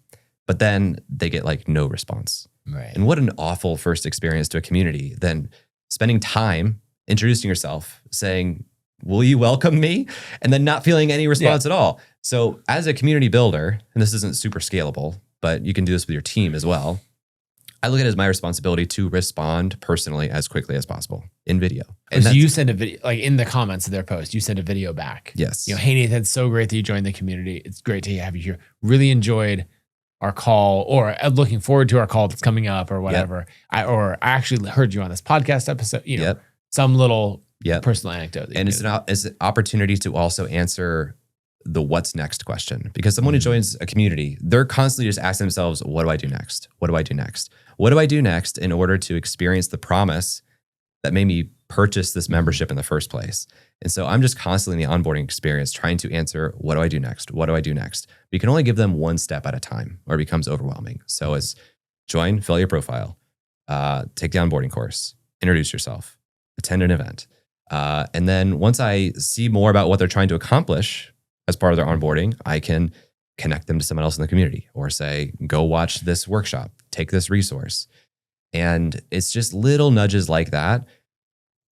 but then they get like no response. Right. And what an awful first experience to a community than spending time introducing yourself, saying, will you welcome me? And then not feeling any response at all. So as a community builder, and this isn't super scalable, but you can do this with your team as well. I look at it as my responsibility to respond personally as quickly as possible in video. And so you send a video, like in the comments of their post, you send a video back. Yes. Hey Nathan, it's so great that you joined the community. It's great to have you here. Really enjoyed our call, or looking forward to our call that's coming up or whatever. I actually heard you on this podcast episode, some little personal anecdote. And it's an opportunity to also answer the what's next question, because someone who joins a community, they're constantly just asking themselves, what do I do next? What do I do next? What do I do next in order to experience the promise that made me purchase this membership in the first place? And so I'm just constantly in the onboarding experience trying to answer, what do I do next? What do I do next? But you can only give them one step at a time or it becomes overwhelming. So it's join, fill out your profile, take the onboarding course, introduce yourself, attend an event. And then once I see more about what they're trying to accomplish as part of their onboarding, I can connect them to someone else in the community or say, go watch this workshop, take this resource. And it's just little nudges like that.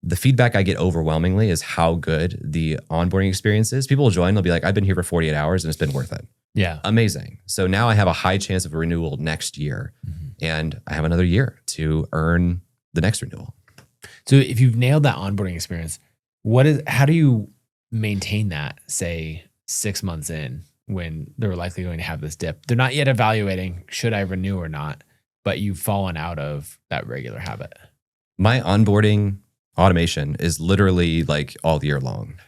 The feedback I get overwhelmingly is how good the onboarding experience is. People will join, they'll be like, I've been here for 48 hours and it's been worth it. Yeah. Amazing. So now I have a high chance of a renewal next year. And I have another year to earn the next renewal. So if you've nailed that onboarding experience, how do you maintain that, say, 6 months in, when they're likely going to have this dip? They're not yet evaluating, should I renew or not, but you've fallen out of that regular habit. My onboarding automation is literally like all year long.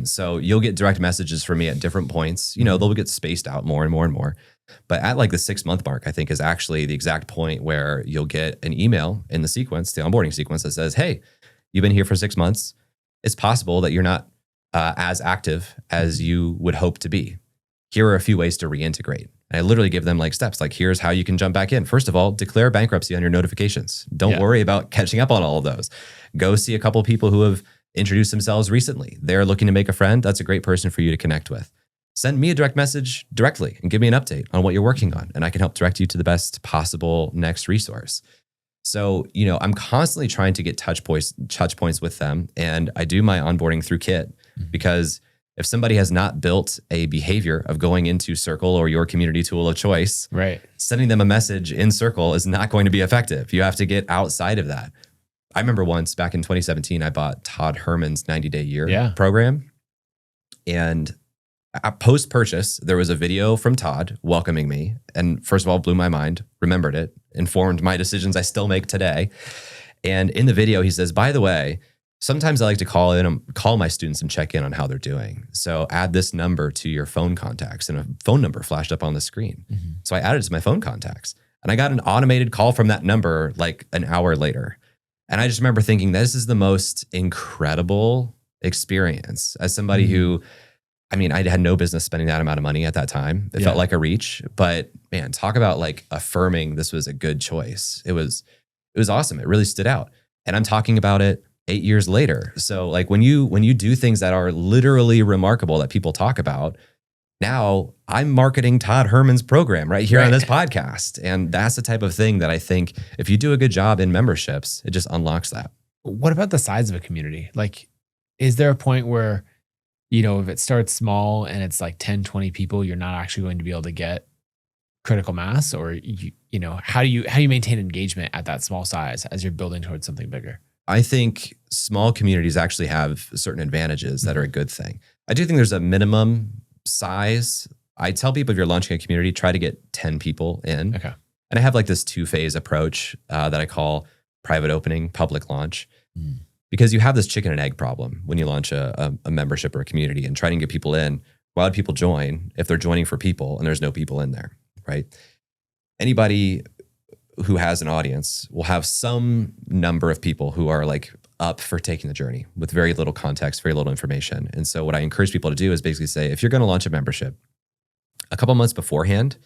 So you'll get direct messages from me at different points. They'll get spaced out more and more and more. But at like the 6-month mark, I think is actually the exact point where you'll get an email in the sequence, the onboarding sequence, that says, hey, you've been here for 6 months. It's possible that you're not as active as you would hope to be. Here are a few ways to reintegrate. And I literally give them like steps, like here's how you can jump back in. First of all, declare bankruptcy on your notifications. Don't worry about catching up on all of those. Go see a couple of people who have introduced themselves recently. They're looking to make a friend. That's a great person for you to connect with. Send me a direct message directly and give me an update on what you're working on. And I can help direct you to the best possible next resource. So, I'm constantly trying to get touch points with them. And I do my onboarding through Kit because if somebody has not built a behavior of going into Circle or your community tool of choice, sending them a message in Circle is not going to be effective. You have to get outside of that. I remember once back in 2017, I bought Todd Herman's 90-day year program. And Post purchase, there was a video from Todd welcoming me. And first of all, blew my mind, remembered it, informed my decisions I still make today. And in the video, he says, by the way, sometimes I like to call my students and check in on how they're doing. So add this number to your phone contacts, and a phone number flashed up on the screen. So I added it to my phone contacts, and I got an automated call from that number like an hour later. And I just remember thinking, this is the most incredible experience as somebody who, I mean, I had no business spending that amount of money at that time. It felt like a reach, but man, talk about like affirming this was a good choice. It was awesome. It really stood out. And I'm talking about it 8 years later. So like when you do things that are literally remarkable that people talk about, now I'm marketing Todd Herman's program right here on this podcast. And that's the type of thing that I think if you do a good job in memberships, it just unlocks that. What about the size of a community? Like, is there a point where, if it starts small and it's like 10, 20 people, you're not actually going to be able to get critical mass? Or, how do you maintain engagement at that small size as you're building towards something bigger? I think small communities actually have certain advantages that are a good thing. I do think there's a minimum size. I tell people if you're launching a community, try to get 10 people in. Okay. And I have like this 2-phase approach that I call private opening, public launch. Because you have this chicken and egg problem when you launch a membership or a community and try to get people in. Why would people join if they're joining for people and there's no people in there, right? Anybody who has an audience will have some number of people who are like up for taking the journey with very little context, very little information. And so what I encourage people to do is basically say, if you're going to launch a membership, a couple months beforehand,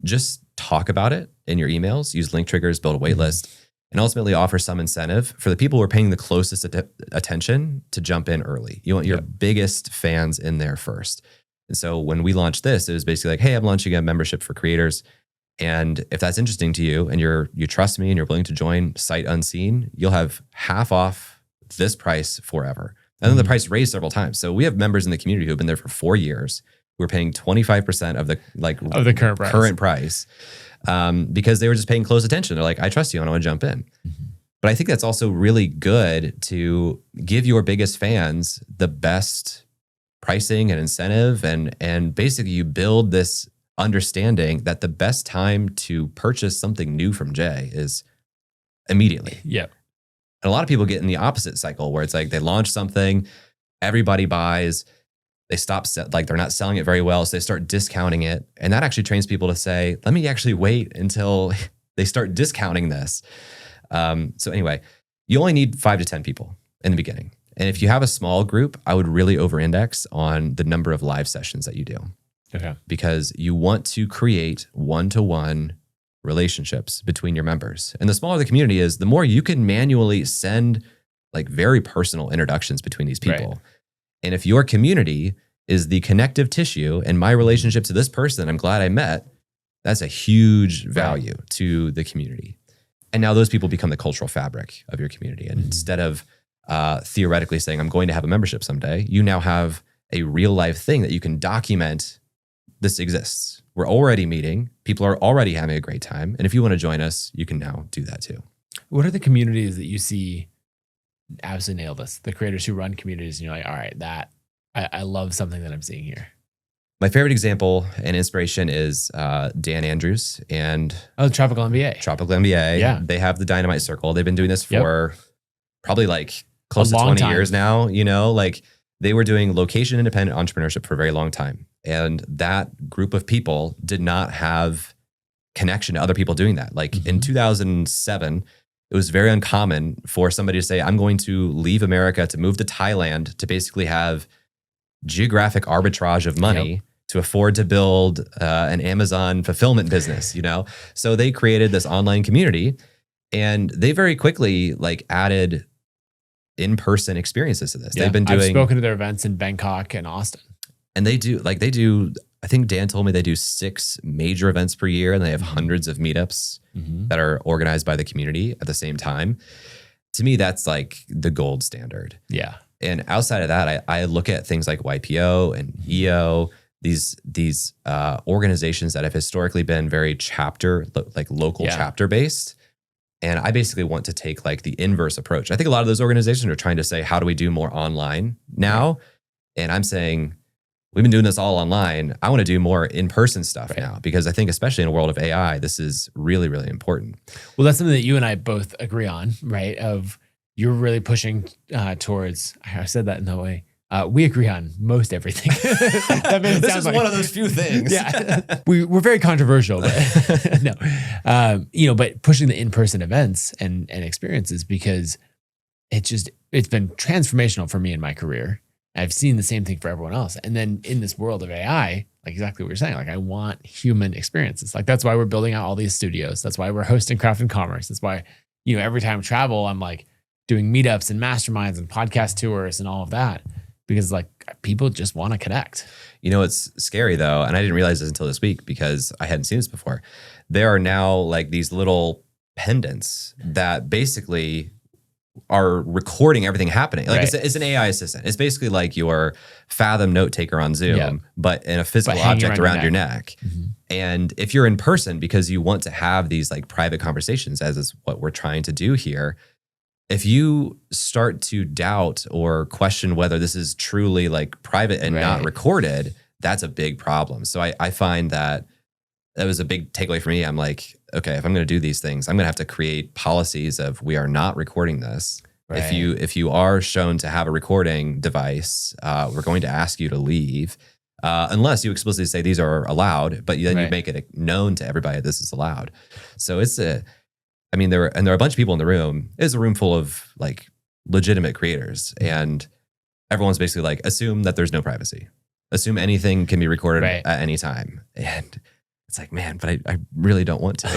just talk about it in your emails, use link triggers, build a wait list, and ultimately offer some incentive for the people who are paying the closest attention to jump in early. You want your biggest fans in there first. And so when we launched this, it was basically like, hey, I'm launching a membership for creators. And if that's interesting to you and you trust me and you're willing to join sight unseen, you'll have half off this price forever. And then the price raised several times. So we have members in the community who have been there for 4 years who are paying 25% of the current price. Because they were just paying close attention. They're like, I trust you and I want to jump in. But I think that's also really good to give your biggest fans the best pricing and incentive. And basically you build this understanding that the best time to purchase something new from Jay is immediately. Yeah. And a lot of people get in the opposite cycle where it's like they launch something, everybody buys, they stop, they're not selling it very well. So they start discounting it. And that actually trains people to say, let me actually wait until they start discounting this. So anyway, you only need 5 to 10 people in the beginning. And if you have a small group, I would really over-index on the number of live sessions that you do. Okay. Because you want to create one-to-one relationships between your members. And the smaller the community is, the more you can manually send like very personal introductions between these people. Right. And if your community is the connective tissue and my relationship to this person I'm glad I met, that's a huge value to the community. And now those people become the cultural fabric of your community. And instead of theoretically saying, I'm going to have a membership someday, you now have a real life thing that you can document. This exists. We're already meeting. People are already having a great time. And if you want to join us, you can now do that too. What are the communities that you see absolutely nail this? The creators who run communities and you're like, all right, I love something that I'm seeing here. My favorite example and inspiration is Dan Andrews and Tropical MBA. Tropical MBA. Yeah. They have the Dynamite Circle. They've been doing this for probably like close to 20 years now. Like they were doing location independent entrepreneurship for a very long time. And that group of people did not have connection to other people doing that. Like in 2007, it was very uncommon for somebody to say, I'm going to leave America to move to Thailand to basically have geographic arbitrage of money to afford to build an Amazon fulfillment business, So they created this online community and they very quickly added in-person experiences to this. Yeah, I've spoken to their events in Bangkok and Austin. And they do, I think Dan told me they do 6 major events per year and they have hundreds of meetups that are organized by the community at the same time. To me, that's like the gold standard. Yeah. And outside of that, I look at things like YPO and EO, these organizations that have historically been very local chapter based. And I basically want to take the inverse approach. I think a lot of those organizations are trying to say, how do we do more online now? And I'm saying, we've been doing this all online. I want to do more in-person stuff now, because I think especially in a world of AI, this is really, really important. Well, that's something that you and I both agree on, right? Of you're really pushing towards, I said that in that way. We agree on most everything. That this is like one of those few things. Yeah, we're very controversial, but no, but pushing the in-person events and experiences, because it's been transformational for me in my career. I've seen the same thing for everyone else. And then in this world of AI, like exactly what you're saying, like I want human experiences. Like that's why we're building out all these studios. That's why we're hosting Craft and Commerce. That's why, every time I travel, I'm like doing meetups and masterminds and podcast tours and all of that. Because like people just want to connect. It's scary though, and I didn't realize this until this week because I hadn't seen this before. There are now like these little pendants that basically are recording everything happening. Like it's an AI assistant. It's basically like your Fathom note taker on Zoom, but in a physical object around your neck. Mm-hmm. And if you're in person because you want to have these like private conversations, as is what we're trying to do here, if you start to doubt or question whether this is truly like private and not recorded, that's a big problem. So I find that was a big takeaway for me. I'm like, okay, if I'm going to do these things, I'm going to have to create policies of we are not recording this. Right. If you are shown to have a recording device, we're going to ask you to leave, unless you explicitly say these are allowed, but then you make it known to everybody this is allowed. So there are a bunch of people in the room. It's a room full of like legitimate creators, and everyone's basically like, assume that there's no privacy. Assume anything can be recorded at any time. And it's like, man, but I really don't want to.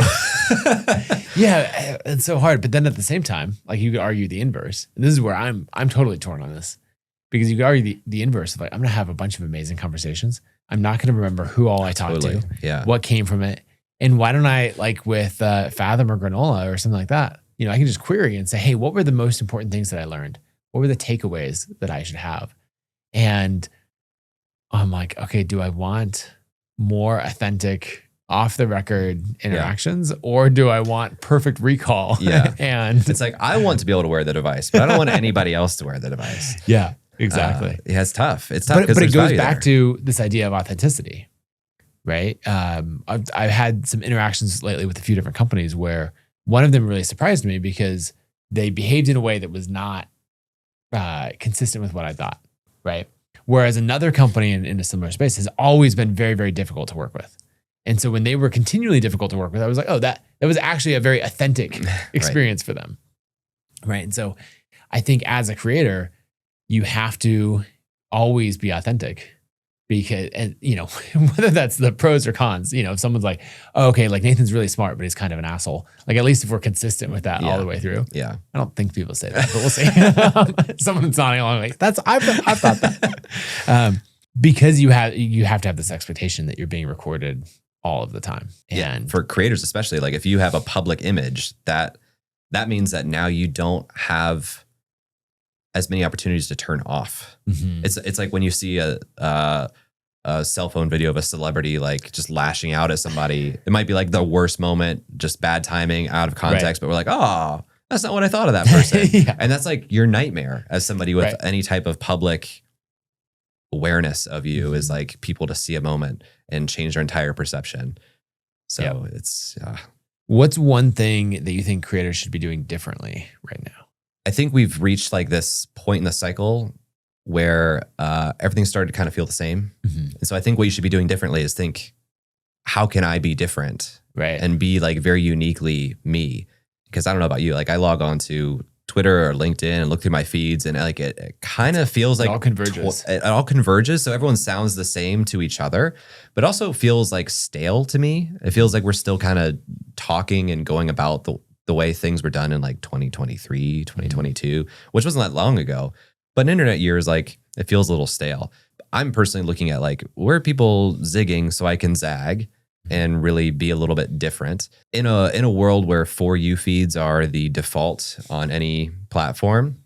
Yeah, it's so hard. But then at the same time, like you could argue the inverse. And this is where I'm totally torn on this, because you could argue the inverse of like, I'm going to have a bunch of amazing conversations. I'm not going to remember who all I talked to, what came from it. And why don't I, like with Fathom or Granola or something like that, I can just query and say, hey, what were the most important things that I learned? What were the takeaways that I should have? And I'm like, okay, do I want more authentic, off the record interactions, or do I want perfect recall? Yeah. And it's like, I want to be able to wear the device, but I don't want anybody else to wear the device. Yeah, exactly. It's tough. It's tough. But it goes back to this idea of authenticity. Right. I've had some interactions lately with a few different companies where one of them really surprised me because they behaved in a way that was not consistent with what I thought. Right. Whereas another company in a similar space has always been very, very difficult to work with. And so when they were continually difficult to work with, I was like, oh, that was actually a very authentic experience for them. Right. And so I think as a creator, you have to always be authentic. Because, and whether that's the pros or cons, if someone's like, oh, okay, like Nathan's really smart, but he's kind of an asshole. Like, at least if we're consistent with that all the way through. Yeah. I don't think people say that, but we'll see. Someone's nodding along like, I've thought that. Because you have to have this expectation that you're being recorded all of the time. And for creators, especially, like if you have a public image, that means that now you don't have as many opportunities to turn off. Mm-hmm. It's like when you see a cell phone video of a celebrity like just lashing out at somebody. It might be like the worst moment, just bad timing, out of context, but we're like, oh, that's not what I thought of that person. And that's like your nightmare as somebody with any type of public awareness of you, is like people to see a moment and change their entire perception. So it's What's one thing that you think creators should be doing differently right now? I think we've reached like this point in the cycle where everything started to kind of feel the same. Mm-hmm. And so I think what you should be doing differently is think, how can I be different? Right. And be like very uniquely me? Because I don't know about you, like I log on to Twitter or LinkedIn and look through my feeds, and like it kind of feels like it all converges. It all converges. So everyone sounds the same to each other, but also feels like stale to me. It feels like we're still kind of talking and going about the way things were done in like 2023, 2022, which wasn't that long ago. But in internet years, like it feels a little stale. I'm personally looking at like, where are people zigging so I can zag and really be a little bit different in a world where For You feeds are the default on any platform.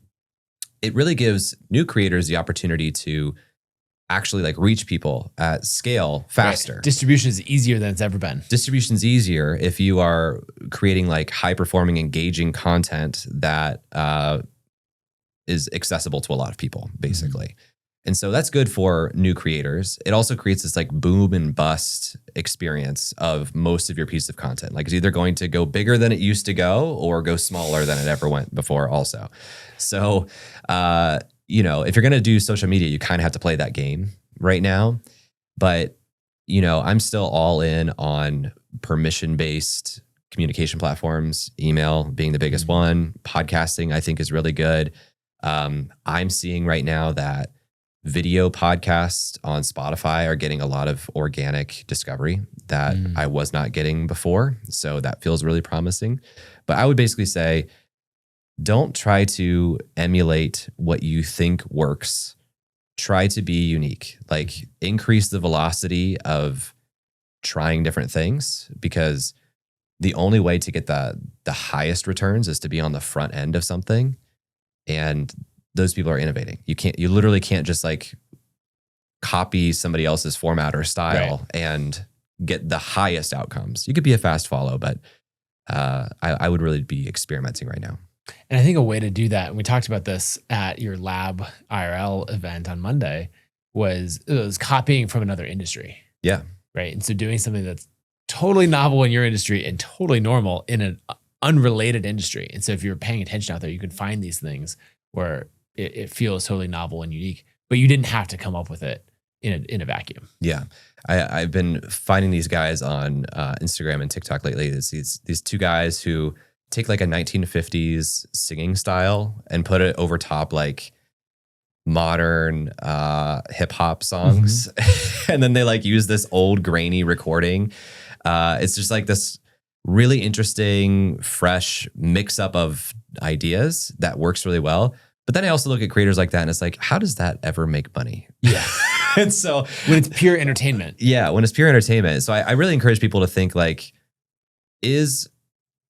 It really gives new creators the opportunity to actually like reach people at scale faster. Right. Distribution is easier than it's ever been. Distribution's easier if you are creating like high performing, engaging content that is accessible to a lot of people, basically. Mm-hmm. And so that's good for new creators. It also creates this like boom and bust experience of most of your piece of content. Like it's either going to go bigger than it used to go or go smaller than it ever went before also. So, you know, if you're going to do social media, you kind of have to play that game right now. But, you know, I'm still all in on permission-based communication platforms, email being the biggest one. Podcasting, I think, is really good. I'm seeing right now that video podcasts on Spotify are getting a lot of organic discovery that I was not getting before. So that feels really promising. But I would basically say, don't try to emulate what you think works. Try to be unique. Like increase the velocity of trying different things, because the only way to get the highest returns is to be on the front end of something. And those people are innovating. You literally can't just like copy somebody else's format or style and get the highest outcomes. You could be a fast follow, but I would really be experimenting right now. And I think a way to do that, and we talked about this at your lab IRL event on Monday, was copying from another industry. Yeah. Right. And so doing something that's totally novel in your industry and totally normal in an unrelated industry. And so if you're paying attention out there, you can find these things where it feels totally novel and unique, but you didn't have to come up with it in a vacuum. Yeah. I've been finding these guys on Instagram and TikTok lately. There's these two guys who take like a 1950s singing style and put it over top like modern hip hop songs. And then they like use this old grainy recording. It's just like this really interesting, fresh mix up of ideas that works really well. But then I also look at creators like that and it's like, how does that ever make money? Yeah. And so when it's pure entertainment. Yeah, when it's pure entertainment. So I really encourage people to think like, is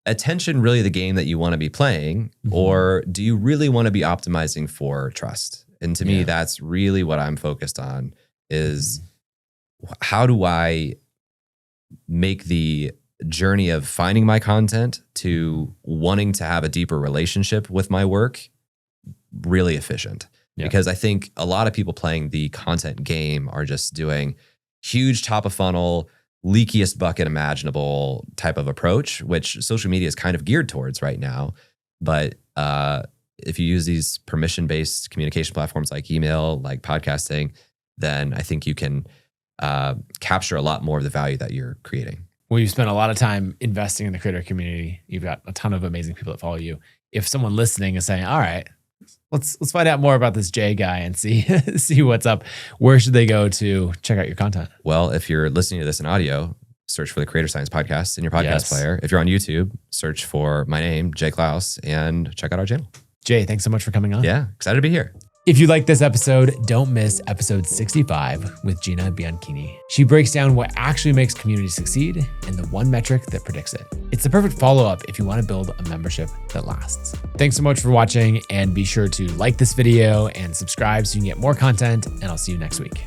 attention really the game that you want to be playing? Or do you really want to be optimizing for trust? And to me, that's really what I'm focused on is how do I make the journey of finding my content to wanting to have a deeper relationship with my work really efficient. Because I think a lot of people playing the content game are just doing huge top of funnel, leakiest bucket imaginable type of approach, which social media is kind of geared towards right now. But if you use these permission-based communication platforms like email, like podcasting, then I think you can capture a lot more of the value that you're creating. Well, you've spent a lot of time investing in the creator community. You've got a ton of amazing people that follow you. If someone listening is saying, all right, let's find out more about this Jay guy and see what's up, where should they go to check out your content? Well, if you're listening to this in audio, search for the Creator Science Podcast in your podcast player. If you're on YouTube, search for my name, Jay Klaus, and check out our channel. Jay, thanks so much for coming on. Yeah, excited to be here. If you like this episode, don't miss episode 65 with Gina Bianchini. She breaks down what actually makes community succeed and the one metric that predicts it. It's the perfect follow-up if you want to build a membership that lasts. Thanks so much for watching, and be sure to like this video and subscribe so you can get more content, and I'll see you next week.